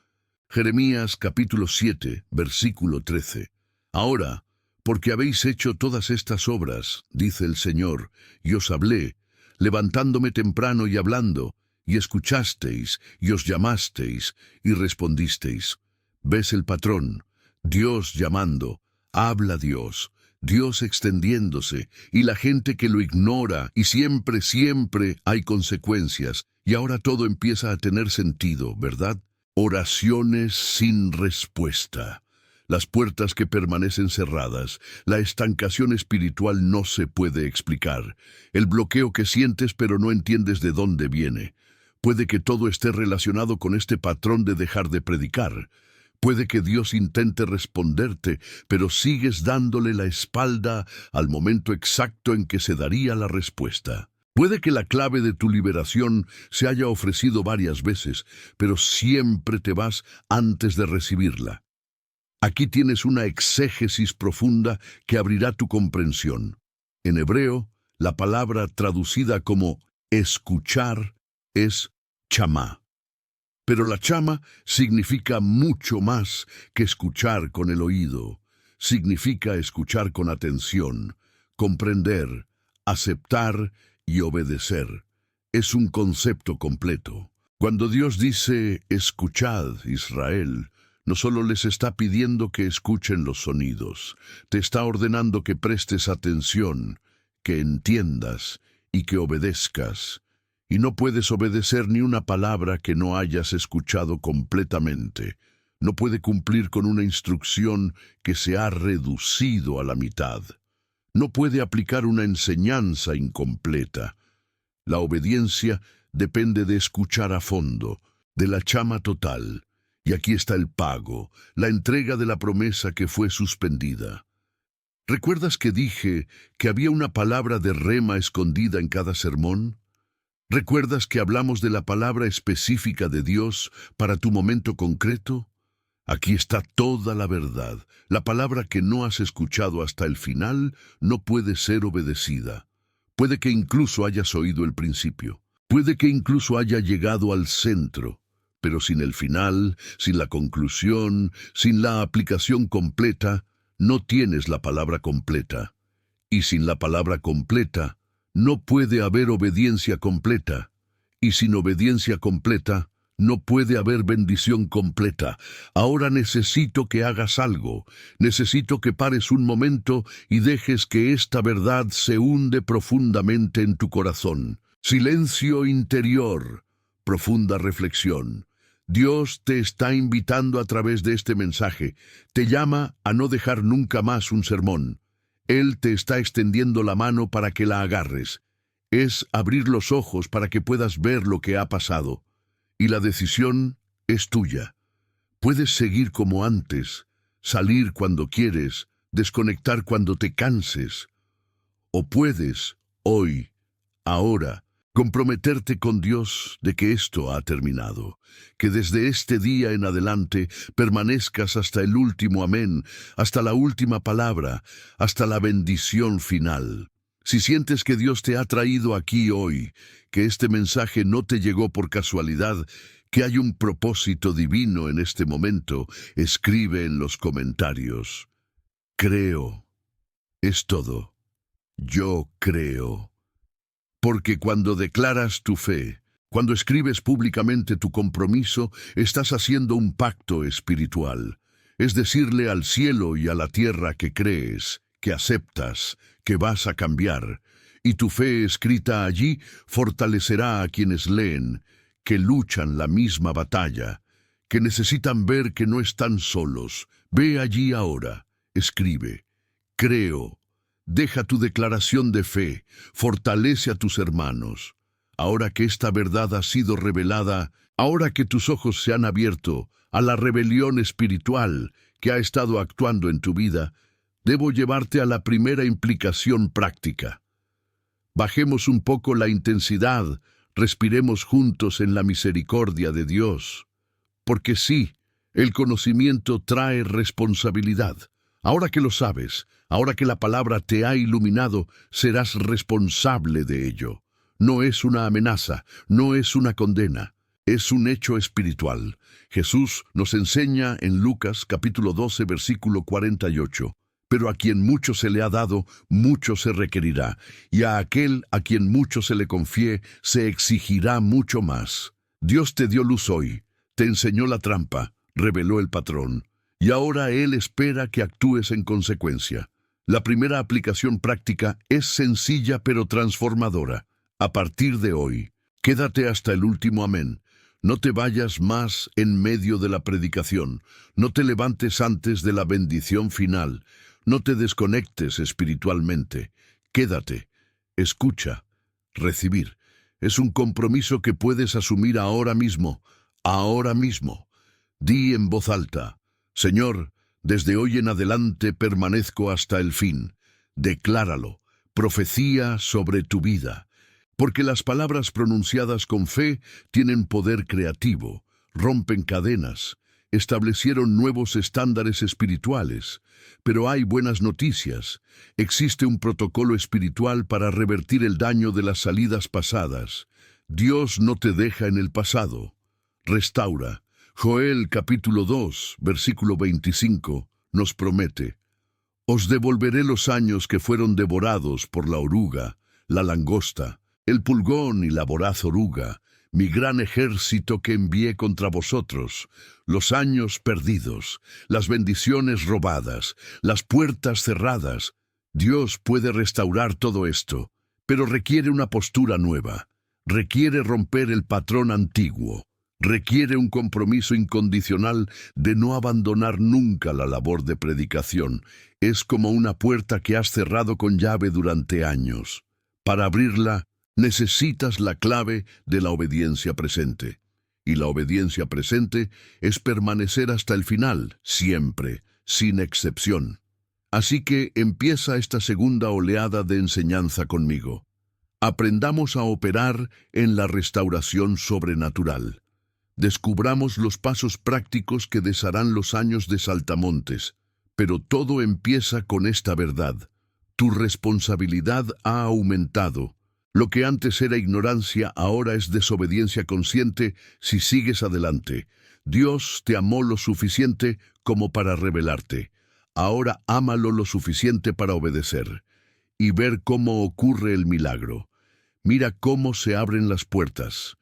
Jeremías capítulo 7, versículo 13. Ahora, porque habéis hecho todas estas obras, dice el Señor, y os hablé, levantándome temprano y hablando, y escuchasteis, y os llamasteis, y respondisteis. ¿Ves el patrón? Dios llamando, habla Dios, Dios extendiéndose, y la gente que lo ignora, y siempre, siempre hay consecuencias, y ahora todo empieza a tener sentido, ¿verdad? Oraciones sin respuesta. Las puertas que permanecen cerradas, la estancación espiritual no se puede explicar, el bloqueo que sientes pero no entiendes de dónde viene. Puede que todo esté relacionado con este patrón de dejar de predicar. Puede que Dios intente responderte, pero sigues dándole la espalda al momento exacto en que se daría la respuesta. Puede que la clave de tu liberación se haya ofrecido varias veces, pero siempre te vas antes de recibirla. Aquí tienes una exégesis profunda que abrirá tu comprensión. En hebreo, la palabra traducida como escuchar es chamá. Pero la chama significa mucho más que escuchar con el oído. Significa escuchar con atención, comprender, aceptar y obedecer. Es un concepto completo. Cuando Dios dice, escuchad, Israel, no solo les está pidiendo que escuchen los sonidos, te está ordenando que prestes atención, que entiendas y que obedezcas. Y no puedes obedecer ni una palabra que no hayas escuchado completamente. No puede cumplir con una instrucción que se ha reducido a la mitad. No puede aplicar una enseñanza incompleta. La obediencia depende de escuchar a fondo, de la chama total. Y aquí está el pago, la entrega de la promesa que fue suspendida. ¿Recuerdas que dije que había una palabra de rema escondida en cada sermón? ¿Recuerdas que hablamos de la palabra específica de Dios para tu momento concreto? Aquí está toda la verdad. La palabra que no has escuchado hasta el final no puede ser obedecida. Puede que incluso hayas oído el principio. Puede que incluso haya llegado al centro. Pero sin el final, sin la conclusión, sin la aplicación completa, no tienes la palabra completa. Y sin la palabra completa, no puede haber obediencia completa. Y sin obediencia completa, no puede haber bendición completa. Ahora necesito que hagas algo. Necesito que pares un momento y dejes que esta verdad se hunde profundamente en tu corazón. Silencio interior, profunda reflexión. Dios te está invitando a través de este mensaje. Te llama a no dejar nunca más un sermón. Él te está extendiendo la mano para que la agarres. Es abrir los ojos para que puedas ver lo que ha pasado. Y la decisión es tuya. Puedes seguir como antes, salir cuando quieres, desconectar cuando te canses. O puedes, hoy, ahora, comprometerte con Dios de que esto ha terminado, que desde este día en adelante permanezcas hasta el último amén, hasta la última palabra, hasta la bendición final. Si sientes que Dios te ha traído aquí hoy, que este mensaje no te llegó por casualidad, que hay un propósito divino en este momento, escribe en los comentarios. Creo. Es todo. Yo creo. Porque cuando declaras tu fe, cuando escribes públicamente tu compromiso, estás haciendo un pacto espiritual. Es decirle al cielo y a la tierra que crees, que aceptas, que vas a cambiar. Y tu fe escrita allí fortalecerá a quienes leen, que luchan la misma batalla, que necesitan ver que no están solos. Ve allí ahora, escribe. Creo. Deja tu declaración de fe, fortalece a tus hermanos. Ahora que esta verdad ha sido revelada, ahora que tus ojos se han abierto a la rebelión espiritual que ha estado actuando en tu vida, debo llevarte a la primera implicación práctica. Bajemos un poco la intensidad, respiremos juntos en la misericordia de Dios. Porque sí, el conocimiento trae responsabilidad. Ahora que lo sabes, ahora que la palabra te ha iluminado, serás responsable de ello. No es una amenaza, no es una condena, es un hecho espiritual. Jesús nos enseña en Lucas capítulo 12, versículo 48. Pero a quien mucho se le ha dado, mucho se requerirá, y a aquel a quien mucho se le confíe, se exigirá mucho más. Dios te dio luz hoy, te enseñó la trampa, reveló el patrón. Y ahora Él espera que actúes en consecuencia. La primera aplicación práctica es sencilla pero transformadora. A partir de hoy, quédate hasta el último amén. No te vayas más en medio de la predicación. No te levantes antes de la bendición final. No te desconectes espiritualmente. Quédate, escucha, recibir. Es un compromiso que puedes asumir ahora mismo. Ahora mismo. Di en voz alta. Señor, desde hoy en adelante permanezco hasta el fin. Decláralo, profecía sobre tu vida. Porque las palabras pronunciadas con fe tienen poder creativo, rompen cadenas, establecieron nuevos estándares espirituales. Pero hay buenas noticias. Existe un protocolo espiritual para revertir el daño de las salidas pasadas. Dios no te deja en el pasado. Restaura. Joel capítulo 2, versículo 25, nos promete: Os devolveré los años que fueron devorados por la oruga, la langosta, el pulgón y la voraz oruga, mi gran ejército que envié contra vosotros, los años perdidos, las bendiciones robadas, las puertas cerradas. Dios puede restaurar todo esto, pero requiere una postura nueva, requiere romper el patrón antiguo. Requiere un compromiso incondicional de no abandonar nunca la labor de predicación. Es como una puerta que has cerrado con llave durante años. Para abrirla, Necesitas la clave de la obediencia presente. Y la obediencia presente es permanecer hasta el final, siempre, sin excepción. Así que empieza esta segunda oleada de enseñanza conmigo. Aprendamos a operar en la restauración sobrenatural. Descubramos los pasos prácticos que desharán los años de saltamontes. Pero todo empieza con esta verdad. Tu responsabilidad ha aumentado. Lo que antes era ignorancia ahora es desobediencia consciente si sigues adelante. Dios te amó lo suficiente como para revelarte. Ahora ámalo lo suficiente para obedecer y ver cómo ocurre el milagro. Mira cómo se abren las puertas.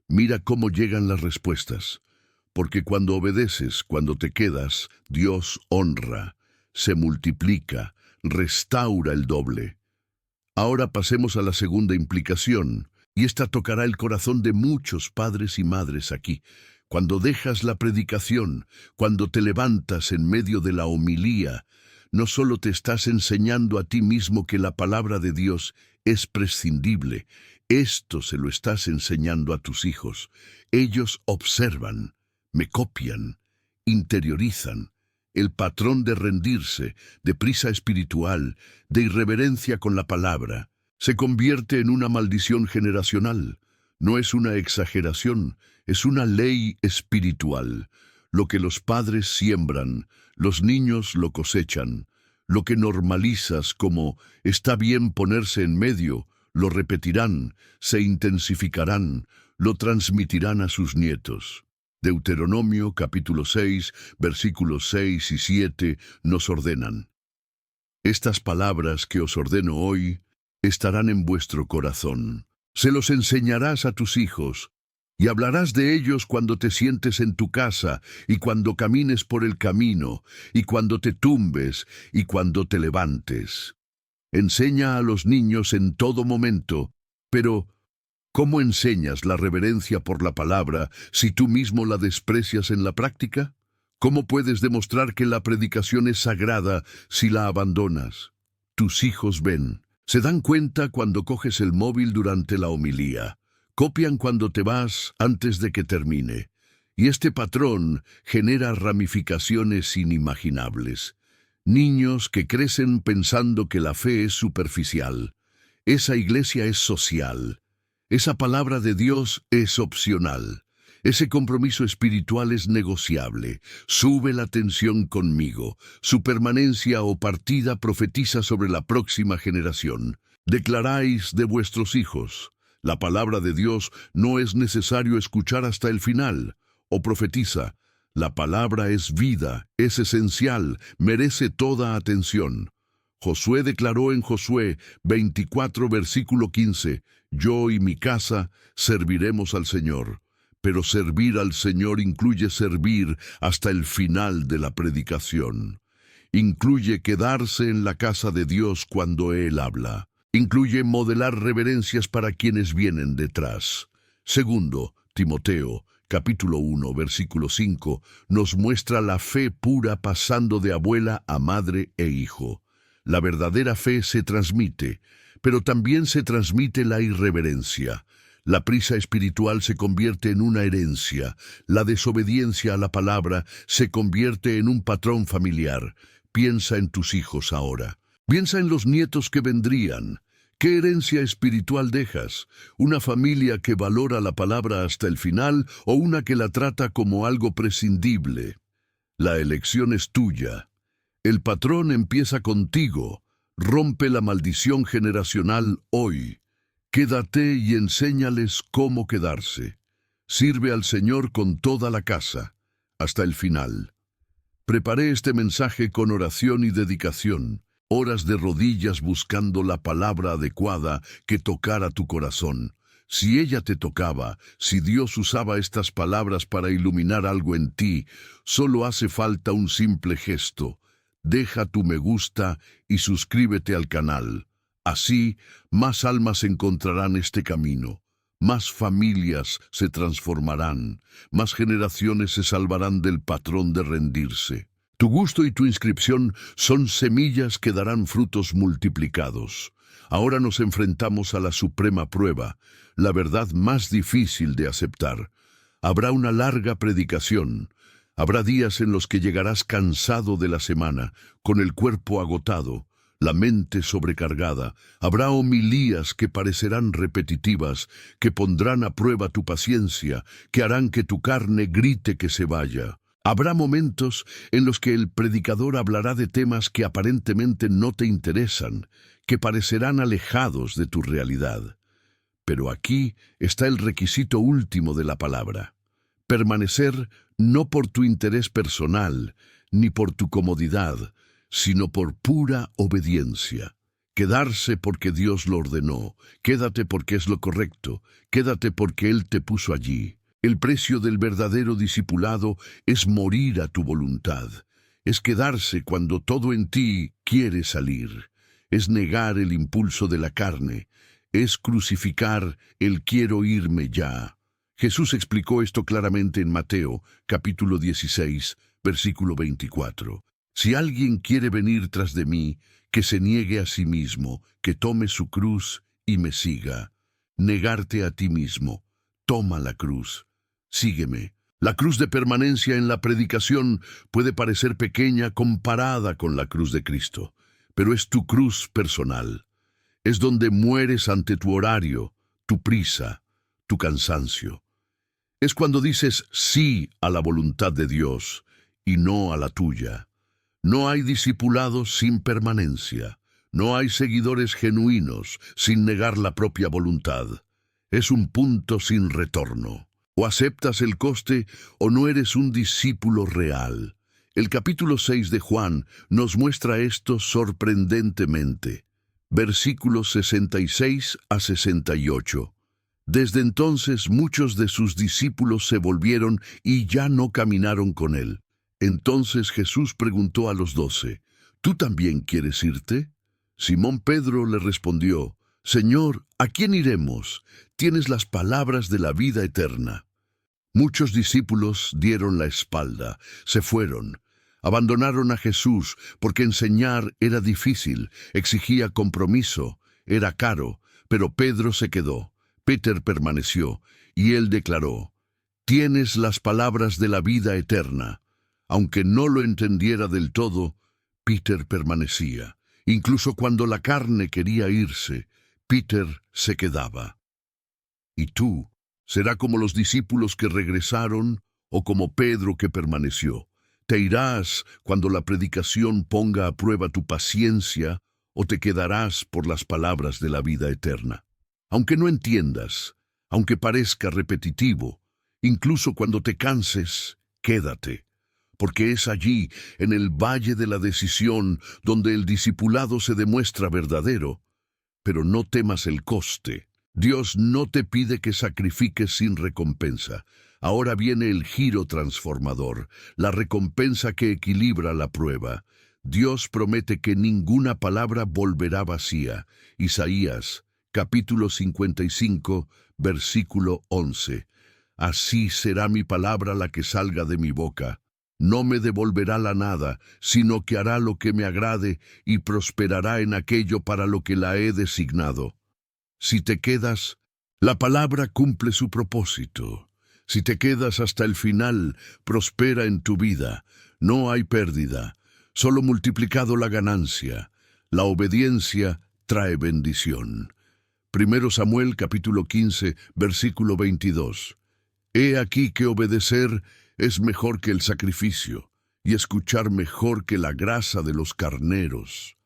Mira cómo llegan las respuestas. Porque cuando obedeces, cuando te quedas, Dios honra, se multiplica, restaura el doble. Ahora pasemos a la segunda implicación, y esta tocará el corazón de muchos padres y madres aquí. Cuando dejas la predicación, cuando te levantas en medio de la homilía, no solo te estás enseñando a ti mismo que la palabra de Dios es prescindible, esto se lo estás enseñando a tus hijos. Ellos observan, me copian, interiorizan. El patrón de rendirse, de prisa espiritual, de irreverencia con la palabra, se convierte en una maldición generacional. No es una exageración, es una ley espiritual. Lo que los padres siembran, los niños lo cosechan. Lo que normalizas como está bien ponerse en medio, lo repetirán, se intensificarán, lo transmitirán a sus nietos. Deuteronomio capítulo 6, versículos 6 y 7 nos ordenan: estas palabras que os ordeno hoy estarán en vuestro corazón. Se los enseñarás a tus hijos, y hablarás de ellos cuando te sientes en tu casa, y cuando camines por el camino, y cuando te tumbes, y cuando te levantes. Enseña a los niños en todo momento, pero ¿cómo enseñas la reverencia por la palabra si tú mismo la desprecias en la práctica? ¿Cómo puedes demostrar que la predicación es sagrada si la abandonas? Tus hijos ven, se dan cuenta cuando coges el móvil durante la homilía, copian cuando te vas antes de que termine. Y este patrón genera ramificaciones inimaginables. Niños que crecen pensando que la fe es superficial. Esa iglesia es social. Esa palabra de Dios es opcional. Ese compromiso espiritual es negociable. Sube la tensión conmigo. Su permanencia o partida profetiza sobre la próxima generación. Declaráis de vuestros hijos: la palabra de Dios no es necesario escuchar hasta el final. O profetiza: la palabra es vida, es esencial, merece toda atención. Josué declaró en Josué 24, versículo 15, yo y mi casa serviremos al Señor. Pero servir al Señor incluye servir hasta el final de la predicación. Incluye quedarse en la casa de Dios cuando Él habla. Incluye modelar reverencias para quienes vienen detrás. Segundo, Timoteo, capítulo 1, versículo 5, nos muestra la fe pura pasando de abuela a madre e hijo. La verdadera fe se transmite, pero también se transmite la irreverencia. La prisa espiritual se convierte en una herencia. La desobediencia a la palabra se convierte en un patrón familiar. Piensa en tus hijos ahora. Piensa en los nietos que vendrían. ¿Qué herencia espiritual dejas? ¿Una familia que valora la palabra hasta el final o una que la trata como algo prescindible? La elección es tuya. El patrón empieza contigo. Rompe la maldición generacional hoy. Quédate y enséñales cómo quedarse. Sirve al Señor con toda la casa, hasta el final. Preparé este mensaje con oración y dedicación, horas de rodillas buscando la palabra adecuada que tocara tu corazón. Si ella te tocaba, si Dios usaba estas palabras para iluminar algo en ti, solo hace falta un simple gesto. Deja tu me gusta y suscríbete al canal. Así, más almas encontrarán este camino, más familias se transformarán, más generaciones se salvarán del patrón de rendirse. Tu gusto y tu inscripción son semillas que darán frutos multiplicados. Ahora nos enfrentamos a la suprema prueba, la verdad más difícil de aceptar. Habrá una larga predicación. Habrá días en los que llegarás cansado de la semana, con el cuerpo agotado, la mente sobrecargada. Habrá homilías que parecerán repetitivas, que pondrán a prueba tu paciencia, que harán que tu carne grite que se vaya. Habrá momentos en los que el predicador hablará de temas que aparentemente no te interesan, que parecerán alejados de tu realidad. Pero aquí está el requisito último de la palabra: permanecer no por tu interés personal, ni por tu comodidad, sino por pura obediencia. Quedarse porque Dios lo ordenó, quédate porque es lo correcto, quédate porque Él te puso allí. El precio del verdadero discipulado es morir a tu voluntad, es quedarse cuando todo en ti quiere salir, es negar el impulso de la carne, es crucificar el quiero irme ya. Jesús explicó esto claramente en Mateo, capítulo 16, versículo 24. Si alguien quiere venir tras de mí, que se niegue a sí mismo, que tome su cruz y me siga. Negarte a ti mismo. Toma la cruz. Sígueme. La cruz de permanencia en la predicación puede parecer pequeña comparada con la cruz de Cristo, pero es tu cruz personal. Es donde mueres ante tu horario, tu prisa, tu cansancio. Es cuando dices sí a la voluntad de Dios y no a la tuya. No hay discipulados sin permanencia. No hay seguidores genuinos sin negar la propia voluntad. Es un punto sin retorno. O aceptas el coste o no eres un discípulo real. El capítulo 6 de Juan nos muestra esto sorprendentemente. Versículos 66 a 68. Desde entonces muchos de sus discípulos se volvieron y ya no caminaron con él. Entonces Jesús preguntó a los 12, ¿tú también quieres irte? Simón Pedro le respondió, Señor, ¿a quién iremos? Tienes las palabras de la vida eterna. Muchos discípulos dieron la espalda, se fueron, abandonaron a Jesús porque enseñar era difícil, exigía compromiso, era caro, pero Pedro se quedó, Peter permaneció, y él declaró, tienes las palabras de la vida eterna. Aunque no lo entendiera del todo, Peter permanecía. Incluso cuando la carne quería irse, Peter se quedaba. ¿Y tú? ¿Será como los discípulos que regresaron o como Pedro que permaneció? ¿Te irás cuando la predicación ponga a prueba tu paciencia o te quedarás por las palabras de la vida eterna? Aunque no entiendas, aunque parezca repetitivo, incluso cuando te canses, quédate. Porque es allí, en el valle de la decisión, donde el discipulado se demuestra verdadero. Pero no temas el coste. Dios no te pide que sacrifiques sin recompensa. Ahora viene el giro transformador, la recompensa que equilibra la prueba. Dios promete que ninguna palabra volverá vacía. Isaías, capítulo 55, versículo 11. Así será mi palabra la que salga de mi boca. No me devolverá la nada, sino que hará lo que me agrade y prosperará en aquello para lo que la he designado. Si te quedas, la palabra cumple su propósito. Si te quedas hasta el final, prospera en tu vida. No hay pérdida, solo multiplicado la ganancia. La obediencia trae bendición. 1 Samuel capítulo 15, versículo 22. He aquí que obedecer es mejor que el sacrificio, y escuchar mejor que la grasa de los carneros.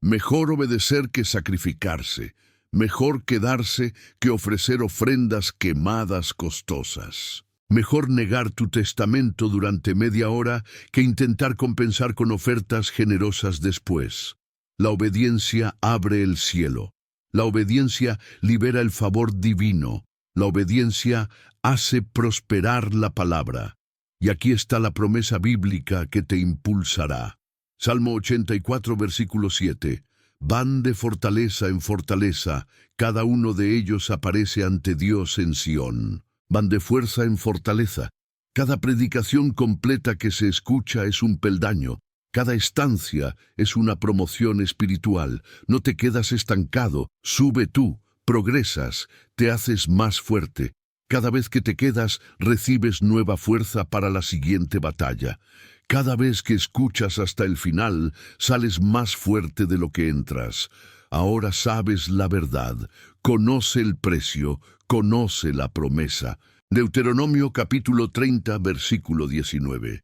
Mejor obedecer que sacrificarse, mejor quedarse que ofrecer ofrendas quemadas costosas. Mejor negar tu testamento durante media hora que intentar compensar con ofertas generosas después. La obediencia abre el cielo. La obediencia libera el favor divino. La obediencia hace prosperar la palabra. Y aquí está la promesa bíblica que te impulsará. Salmo 84, versículo 7. Van de fortaleza en fortaleza, cada uno de ellos aparece ante Dios en Sión. Van de fuerza en fortaleza. Cada predicación completa que se escucha es un peldaño. Cada estancia es una promoción espiritual. No te quedas estancado, sube tú, progresas, te haces más fuerte. Cada vez que te quedas, recibes nueva fuerza para la siguiente batalla. Cada vez que escuchas hasta el final, sales más fuerte de lo que entras. Ahora sabes la verdad, conoce el precio, conoce la promesa. Deuteronomio capítulo 30, versículo 19.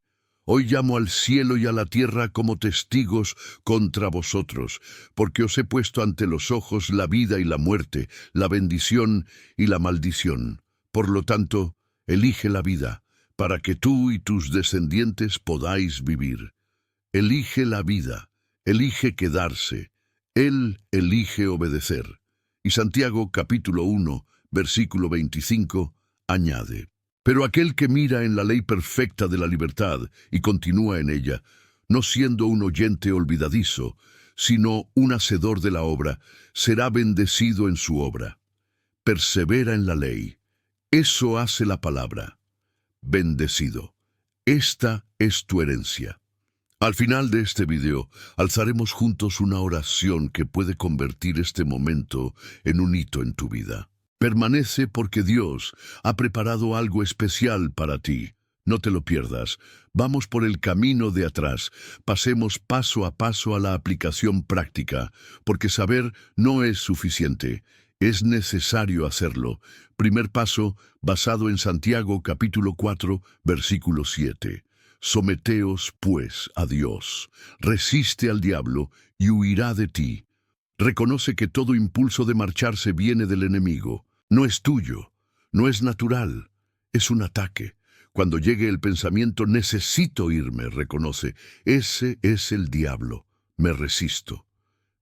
Hoy llamo al cielo y a la tierra como testigos contra vosotros, porque os he puesto ante los ojos la vida y la muerte, la bendición y la maldición. Por lo tanto, elige la vida, para que tú y tus descendientes podáis vivir. Elige la vida, elige quedarse, Él elige obedecer. Y Santiago capítulo 1, versículo 25, añade: Pero aquel que mira en la ley perfecta de la libertad y continúa en ella, no siendo un oyente olvidadizo, sino un hacedor de la obra, será bendecido en su obra. Persevera en la ley. Eso hace la palabra. Bendecido. Esta es tu herencia. Al final de este video, alzaremos juntos una oración que puede convertir este momento en un hito en tu vida. Permanece porque Dios ha preparado algo especial para ti. No te lo pierdas. Vamos por el camino de atrás. Pasemos paso a paso a la aplicación práctica, porque saber no es suficiente. Es necesario hacerlo. Primer paso, basado en Santiago capítulo 4, versículo 7. Someteos, pues, a Dios. Resiste al diablo y huirá de ti. Reconoce que todo impulso de marcharse viene del enemigo. No es tuyo, no es natural, es un ataque. Cuando llegue el pensamiento, necesito irme, reconoce, ese es el diablo, me resisto.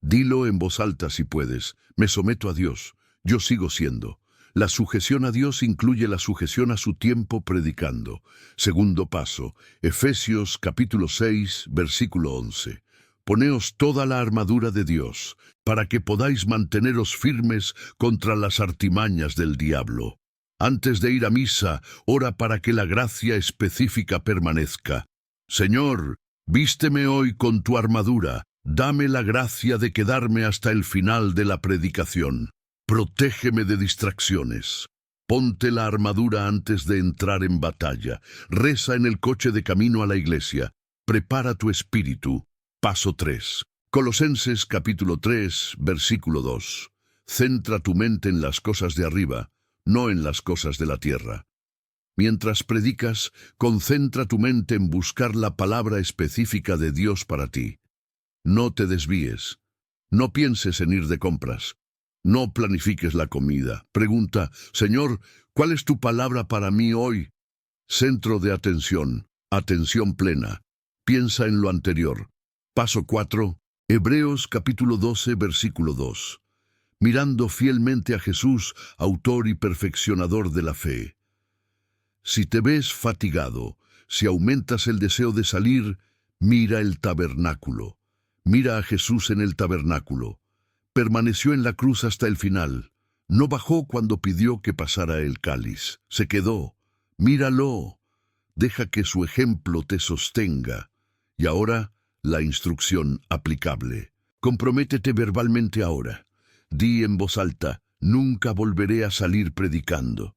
Dilo en voz alta si puedes, me someto a Dios, yo sigo siendo. La sujeción a Dios incluye la sujeción a su tiempo predicando. Segundo paso, Efesios capítulo 6, versículo 11. Poneos toda la armadura de Dios, para que podáis manteneros firmes contra las artimañas del diablo. Antes de ir a misa, ora para que la gracia específica permanezca. Señor, vísteme hoy con tu armadura, dame la gracia de quedarme hasta el final de la predicación. Protégeme de distracciones. Ponte la armadura antes de entrar en batalla. Reza en el coche de camino a la iglesia. Prepara tu espíritu. Paso 3. Colosenses capítulo 3, versículo 2. Centra tu mente en las cosas de arriba, no en las cosas de la tierra. Mientras predicas, concentra tu mente en buscar la palabra específica de Dios para ti. No te desvíes. No pienses en ir de compras. No planifiques la comida. Pregunta, Señor, ¿cuál es tu palabra para mí hoy? Centro de atención, atención plena. Piensa en lo anterior. Paso 4. Hebreos capítulo 12, versículo 2. Mirando fielmente a Jesús, autor y perfeccionador de la fe. Si te ves fatigado, si aumentas el deseo de salir, mira el tabernáculo. Mira a Jesús en el tabernáculo. Permaneció en la cruz hasta el final. No bajó cuando pidió que pasara el cáliz. Se quedó. Míralo. Deja que su ejemplo te sostenga. Y ahora, la instrucción aplicable. Comprométete verbalmente ahora. Di en voz alta, nunca volveré a salir predicando.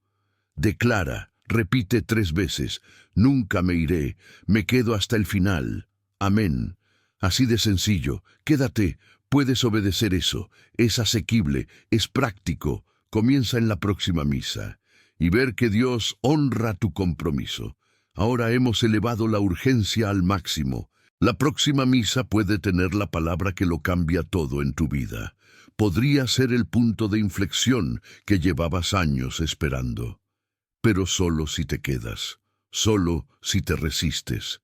Declara, repite 3 veces, nunca me iré, me quedo hasta el final. Amén. Así de sencillo, quédate, puedes obedecer eso, es asequible, es práctico, comienza en la próxima misa. Y ver que Dios honra tu compromiso. Ahora hemos elevado la urgencia al máximo. La próxima misa puede tener la palabra que lo cambia todo en tu vida. Podría ser el punto de inflexión que llevabas años esperando. Pero solo si te quedas, solo si te resistes.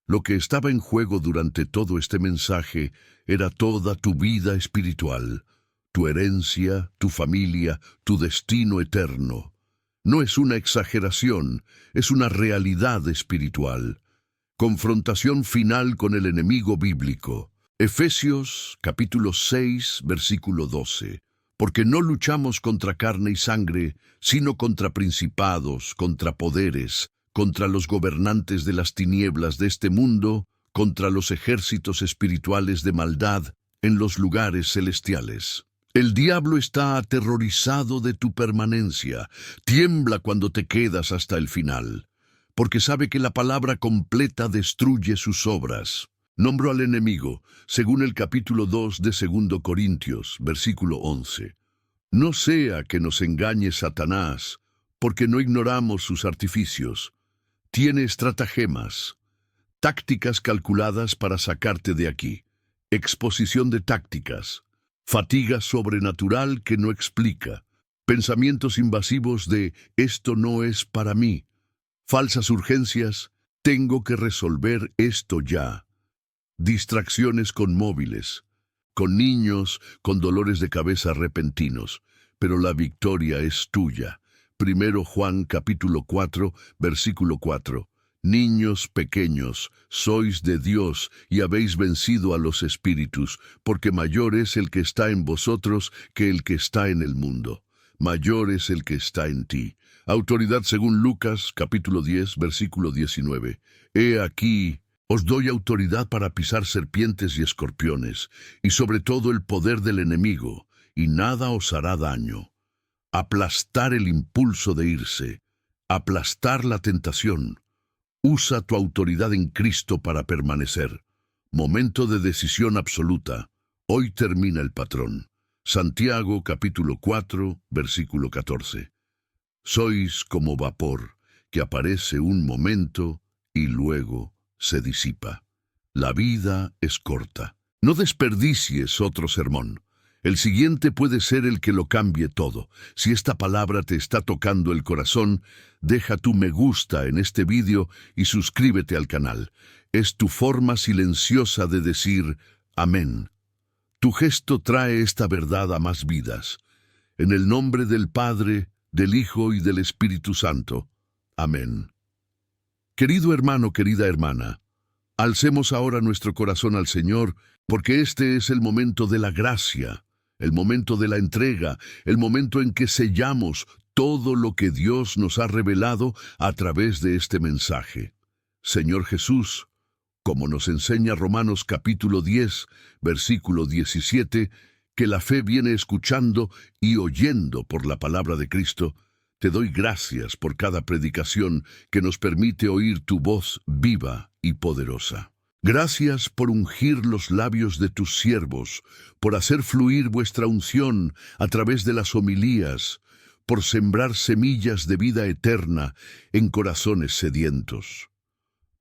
Lo que estaba en juego durante todo este mensaje era toda tu vida espiritual, tu herencia, tu familia, tu destino eterno. No es una exageración, es una realidad espiritual. Confrontación final con el enemigo bíblico. Efesios capítulo 6, versículo 12. Porque no luchamos contra carne y sangre, sino contra principados, contra poderes, contra los gobernantes de las tinieblas de este mundo, contra los ejércitos espirituales de maldad en los lugares celestiales. El diablo está aterrorizado de tu permanencia, tiembla cuando te quedas hasta el final, porque sabe que la palabra completa destruye sus obras. Nombro al enemigo, según el capítulo 2 de 2 Corintios, versículo 11. No sea que nos engañe Satanás, porque no ignoramos sus artificios. Tiene estratagemas, tácticas calculadas para sacarte de aquí. Exposición de tácticas, fatiga sobrenatural que no explica, pensamientos invasivos de «esto no es para mí», falsas urgencias «tengo que resolver esto ya», distracciones con móviles, con niños, con dolores de cabeza repentinos, pero la victoria es tuya. 1 Juan capítulo 4, versículo 4. Niños pequeños, sois de Dios y habéis vencido a los espíritus, porque mayor es el que está en vosotros que el que está en el mundo. Mayor es el que está en ti. Autoridad según Lucas capítulo 10, versículo 19. He aquí, os doy autoridad para pisar serpientes y escorpiones, y sobre todo el poder del enemigo, y nada os hará daño. Aplastar el impulso de irse, aplastar la tentación. Usa tu autoridad en Cristo para permanecer. Momento de decisión absoluta. Hoy termina el patrón. Santiago capítulo 4, versículo 14. Sois como vapor, que aparece un momento y luego se disipa. La vida es corta. No desperdicies otro sermón. El siguiente puede ser el que lo cambie todo. Si esta palabra te está tocando el corazón, deja tu me gusta en este vídeo y suscríbete al canal. Es tu forma silenciosa de decir amén. Tu gesto trae esta verdad a más vidas. En el nombre del Padre, del Hijo y del Espíritu Santo. Amén. Querido hermano, querida hermana, alcemos ahora nuestro corazón al Señor, porque este es el momento de la gracia, el momento de la entrega, el momento en que sellamos todo lo que Dios nos ha revelado a través de este mensaje. Señor Jesús, como nos enseña Romanos capítulo 10, versículo 17, que la fe viene escuchando y oyendo por la palabra de Cristo, te doy gracias por cada predicación que nos permite oír tu voz viva y poderosa. Gracias por ungir los labios de tus siervos, por hacer fluir vuestra unción a través de las homilías, por sembrar semillas de vida eterna en corazones sedientos.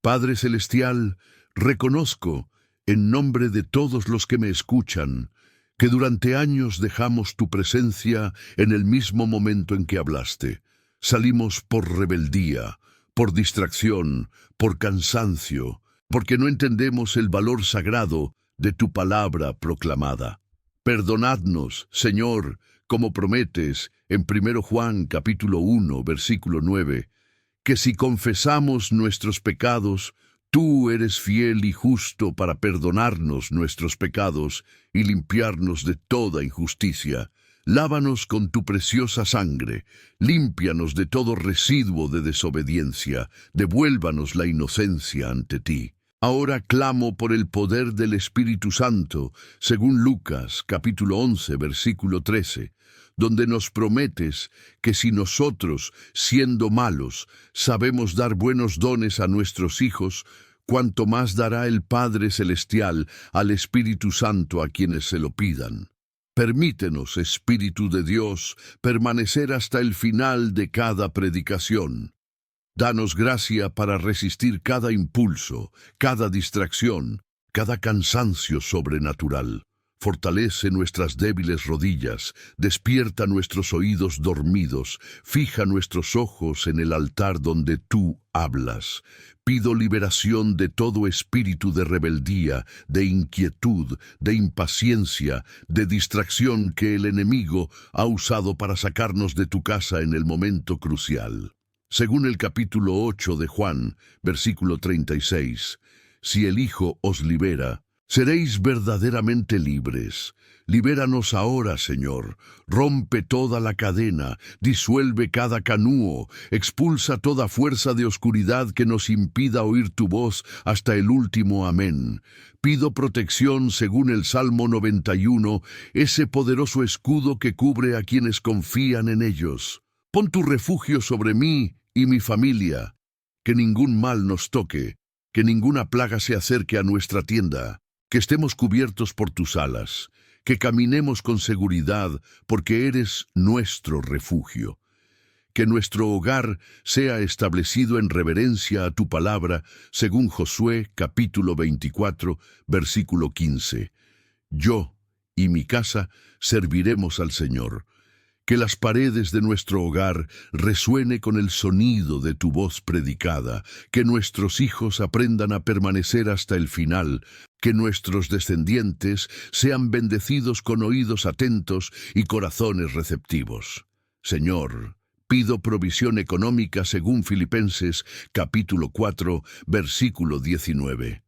Padre Celestial, reconozco, en nombre de todos los que me escuchan, que durante años dejamos tu presencia en el mismo momento en que hablaste. Salimos por rebeldía, por distracción, por cansancio, porque no entendemos el valor sagrado de tu palabra proclamada. Perdonadnos, Señor, como prometes en 1 Juan capítulo 1, versículo 9, que si confesamos nuestros pecados, tú eres fiel y justo para perdonarnos nuestros pecados y limpiarnos de toda injusticia. Lávanos con tu preciosa sangre, límpianos de todo residuo de desobediencia, devuélvanos la inocencia ante ti. Ahora clamo por el poder del Espíritu Santo, según Lucas, capítulo 11, versículo 13, donde nos prometes que si nosotros, siendo malos, sabemos dar buenos dones a nuestros hijos, cuanto más dará el Padre Celestial al Espíritu Santo a quienes se lo pidan. Permítenos, Espíritu de Dios, permanecer hasta el final de cada predicación. Danos gracia para resistir cada impulso, cada distracción, cada cansancio sobrenatural. Fortalece nuestras débiles rodillas, despierta nuestros oídos dormidos, fija nuestros ojos en el altar donde tú hablas. Pido liberación de todo espíritu de rebeldía, de inquietud, de impaciencia, de distracción que el enemigo ha usado para sacarnos de tu casa en el momento crucial. Según el capítulo 8 de Juan, versículo 36, si el Hijo os libera, Seréis verdaderamente libres. Libéranos ahora, Señor. Rompe toda la cadena, disuelve cada canuo, expulsa toda fuerza de oscuridad que nos impida oír tu voz hasta el último amén. Pido protección según el Salmo 91, ese poderoso escudo que cubre a quienes confían en ellos. Pon tu refugio sobre mí y mi familia, que ningún mal nos toque, que ninguna plaga se acerque a nuestra tienda, que estemos cubiertos por tus alas, que caminemos con seguridad, porque eres nuestro refugio. Que nuestro hogar sea establecido en reverencia a tu palabra, según Josué capítulo 24, versículo 15. Yo y mi casa serviremos al Señor. Que las paredes de nuestro hogar resuene con el sonido de tu voz predicada, que nuestros hijos aprendan a permanecer hasta el final, que nuestros descendientes sean bendecidos con oídos atentos y corazones receptivos. Señor, pido provisión económica según Filipenses capítulo 4, versículo 19.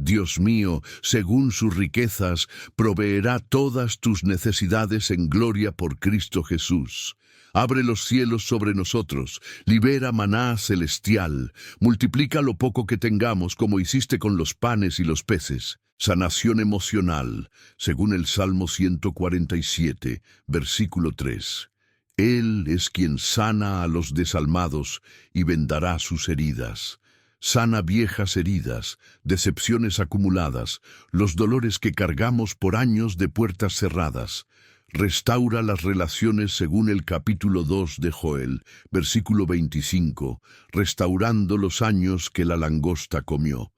Dios mío, según sus riquezas, proveerá todas tus necesidades en gloria por Cristo Jesús. Abre los cielos sobre nosotros, libera maná celestial, multiplica lo poco que tengamos como hiciste con los panes y los peces. Sanación emocional, según el Salmo 147, versículo 3. Él es quien sana a los desalmados y vendará sus heridas. Sana viejas heridas, decepciones acumuladas, los dolores que cargamos por años de puertas cerradas. Restaura las relaciones según el capítulo 2 de Joel, versículo 25, restaurando los años que la langosta comió.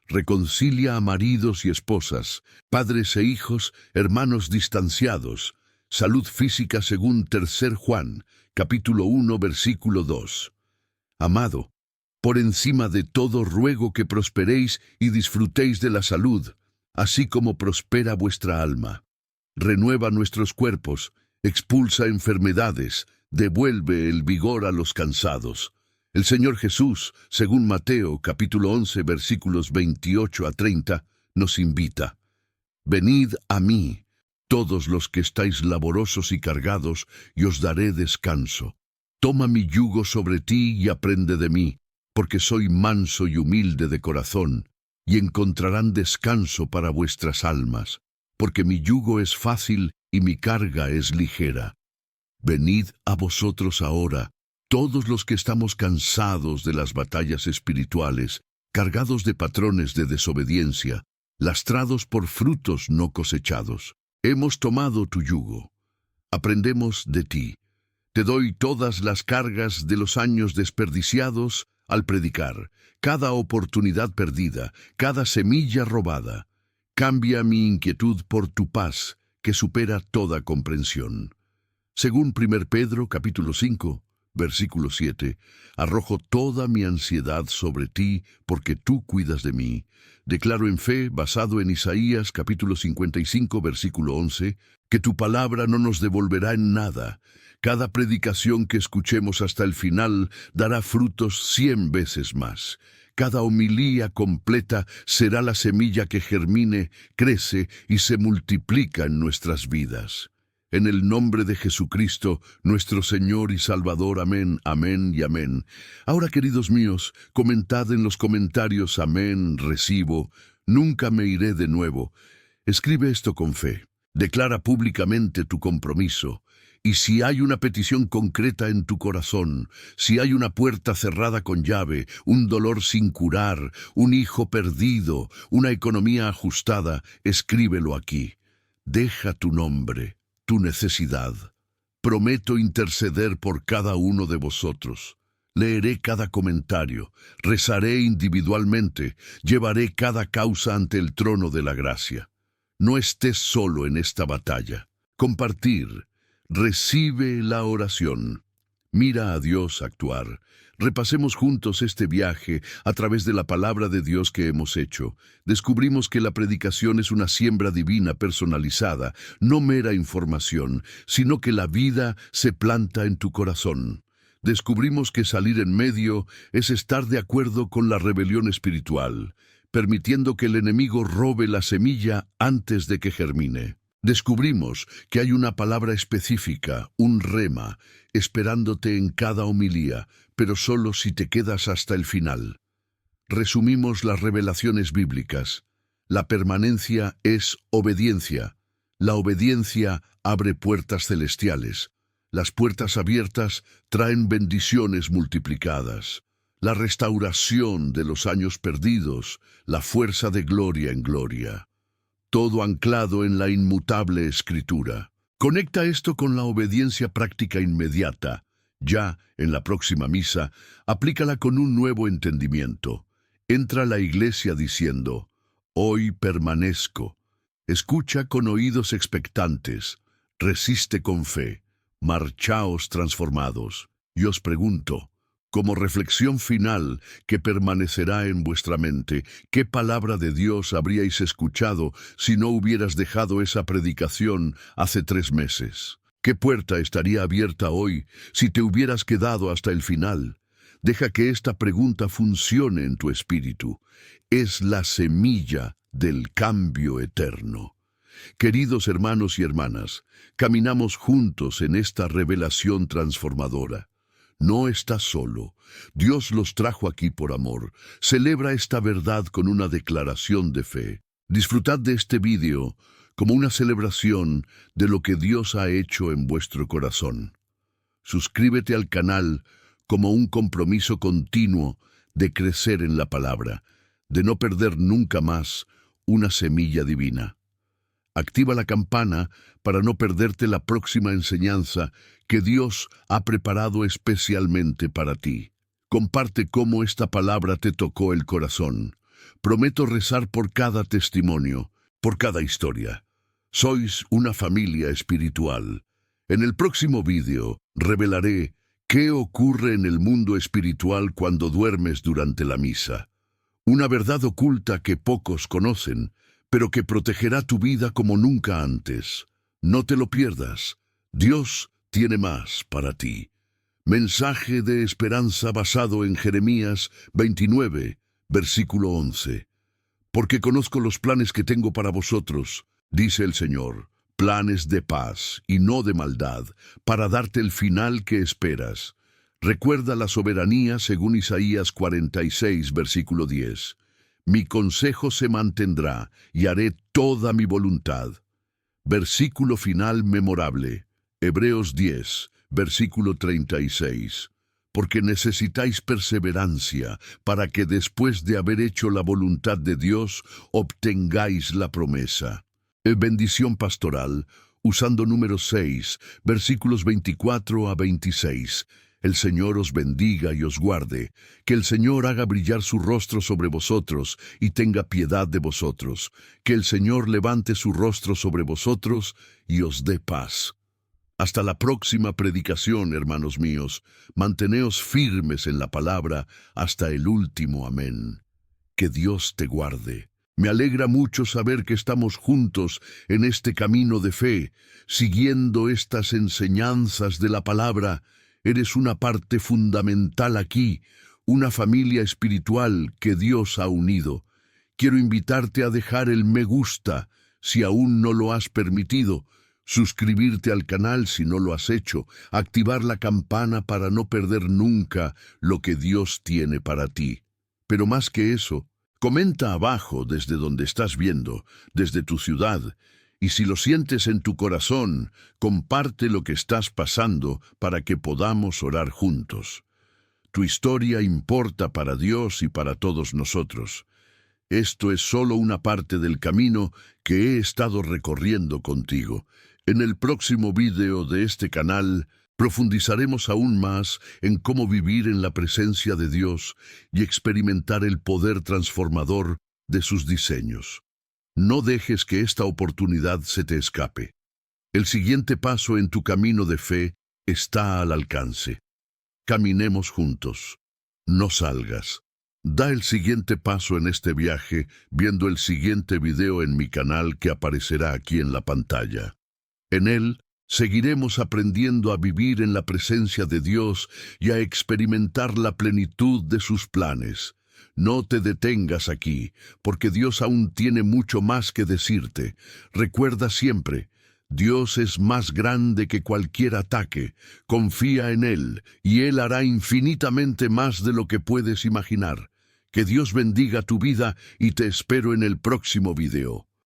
Reconcilia a maridos y esposas, padres e hijos, hermanos distanciados. Salud física según 3 Juan, capítulo 1, versículo 2. Amado, por encima de todo ruego que prosperéis y disfrutéis de la salud, así como prospera vuestra alma. Renueva nuestros cuerpos, expulsa enfermedades, devuelve el vigor a los cansados. El Señor Jesús, según Mateo capítulo 11 versículos 28 a 30, nos invita. Venid a mí, todos los que estáis laborosos y cargados, y os daré descanso. Toma mi yugo sobre ti y aprende de mí, porque soy manso y humilde de corazón, y encontrarán descanso para vuestras almas, porque mi yugo es fácil y mi carga es ligera. Venid a vosotros ahora, todos los que estamos cansados de las batallas espirituales, cargados de patrones de desobediencia, lastrados por frutos no cosechados. Hemos tomado tu yugo. Aprendemos de ti. Te doy todas las cargas de los años desperdiciados al predicar, cada oportunidad perdida, cada semilla robada. Cambia mi inquietud por tu paz, que supera toda comprensión. Según 1 Pedro capítulo 5, versículo 7, arrojo toda mi ansiedad sobre ti, porque tú cuidas de mí. Declaro en fe, basado en Isaías capítulo 55, versículo 11, que tu palabra no nos devolverá en nada. Cada predicación que escuchemos hasta el final dará frutos 100 veces más. Cada homilía completa será la semilla que germine, crece y se multiplica en nuestras vidas. En el nombre de Jesucristo, nuestro Señor y Salvador. Amén, amén y amén. Ahora, queridos míos, comentad en los comentarios, amén, recibo, nunca me iré de nuevo. Escribe esto con fe. Declara públicamente tu compromiso. Y si hay una petición concreta en tu corazón, si hay una puerta cerrada con llave, un dolor sin curar, un hijo perdido, una economía ajustada, escríbelo aquí. Deja tu nombre, tu necesidad. Prometo interceder por cada uno de vosotros. Leeré cada comentario, rezaré individualmente, llevaré cada causa ante el trono de la gracia. No estés solo en esta batalla. Compartir. Recibe la oración. Mira a Dios actuar. Repasemos juntos este viaje a través de la palabra de Dios que hemos hecho. Descubrimos que la predicación es una siembra divina personalizada, no mera información, sino que la vida se planta en tu corazón. Descubrimos que salir en medio es estar de acuerdo con la rebelión espiritual. permitiendo que el enemigo robe la semilla antes de que germine. Descubrimos que hay una palabra específica, un rema, esperándote en cada homilía, pero solo si te quedas hasta el final. Resumimos las revelaciones bíblicas. La permanencia es obediencia. La obediencia abre puertas celestiales. Las puertas abiertas traen bendiciones multiplicadas. La restauración de los años perdidos, la fuerza de gloria en gloria. Todo anclado en la inmutable Escritura. Conecta esto con la obediencia práctica inmediata. Ya, en la próxima misa, aplícala con un nuevo entendimiento. Entra a la iglesia diciendo, hoy permanezco. Escucha con oídos expectantes. Resiste con fe. Marchaos transformados. Y os pregunto, como reflexión final que permanecerá en vuestra mente, ¿qué palabra de Dios habríais escuchado si no hubieras dejado esa predicación hace 3 meses? ¿Qué puerta estaría abierta hoy si te hubieras quedado hasta el final? Deja que esta pregunta funcione en tu espíritu. Es la semilla del cambio eterno. Queridos hermanos y hermanas, caminamos juntos en esta revelación transformadora. No estás solo. Dios los trajo aquí por amor. Celebra esta verdad con una declaración de fe. Disfrutad de este vídeo como una celebración de lo que Dios ha hecho en vuestro corazón. Suscríbete al canal como un compromiso continuo de crecer en la palabra, de no perder nunca más una semilla divina. Activa la campana para no perderte la próxima enseñanza que Dios ha preparado especialmente para ti. Comparte cómo esta palabra te tocó el corazón. Prometo rezar por cada testimonio, por cada historia. Sois una familia espiritual. En el próximo vídeo revelaré qué ocurre en el mundo espiritual cuando duermes durante la misa. Una verdad oculta que pocos conocen, pero que protegerá tu vida como nunca antes. No te lo pierdas. Dios tiene más para ti. Mensaje de esperanza basado en Jeremías 29, versículo 11. Porque conozco los planes que tengo para vosotros, dice el Señor, planes de paz y no de maldad, para darte el final que esperas. Recuerda la soberanía según Isaías 46, versículo 10. Mi consejo se mantendrá y haré toda mi voluntad. Versículo final memorable. Hebreos 10, versículo 36. Porque necesitáis perseverancia para que después de haber hecho la voluntad de Dios, obtengáis la promesa. Bendición pastoral, usando número 6, versículos 24 a 26. El Señor os bendiga y os guarde, que el Señor haga brillar su rostro sobre vosotros y tenga piedad de vosotros, que el Señor levante su rostro sobre vosotros y os dé paz. Hasta la próxima predicación, hermanos míos, manteneos firmes en la palabra hasta el último amén. Que Dios te guarde. Me alegra mucho saber que estamos juntos en este camino de fe, siguiendo estas enseñanzas de la palabra. Eres una parte fundamental aquí, una familia espiritual que Dios ha unido. Quiero invitarte a dejar el me gusta, si aún no lo has permitido, suscribirte al canal si no lo has hecho, activar la campana para no perder nunca lo que Dios tiene para ti. Pero más que eso, comenta abajo desde donde estás viendo, desde tu ciudad, y si lo sientes en tu corazón, comparte lo que estás pasando para que podamos orar juntos. Tu historia importa para Dios y para todos nosotros. Esto es solo una parte del camino que he estado recorriendo contigo. En el próximo vídeo de este canal, profundizaremos aún más en cómo vivir en la presencia de Dios y experimentar el poder transformador de sus diseños. No dejes que esta oportunidad se te escape. El siguiente paso en tu camino de fe está al alcance. Caminemos juntos. No salgas. Da el siguiente paso en este viaje viendo el siguiente video en mi canal que aparecerá aquí en la pantalla. En él, seguiremos aprendiendo a vivir en la presencia de Dios y a experimentar la plenitud de sus planes. No te detengas aquí, porque Dios aún tiene mucho más que decirte. Recuerda siempre, Dios es más grande que cualquier ataque. Confía en Él, y Él hará infinitamente más de lo que puedes imaginar. Que Dios bendiga tu vida y te espero en el próximo video.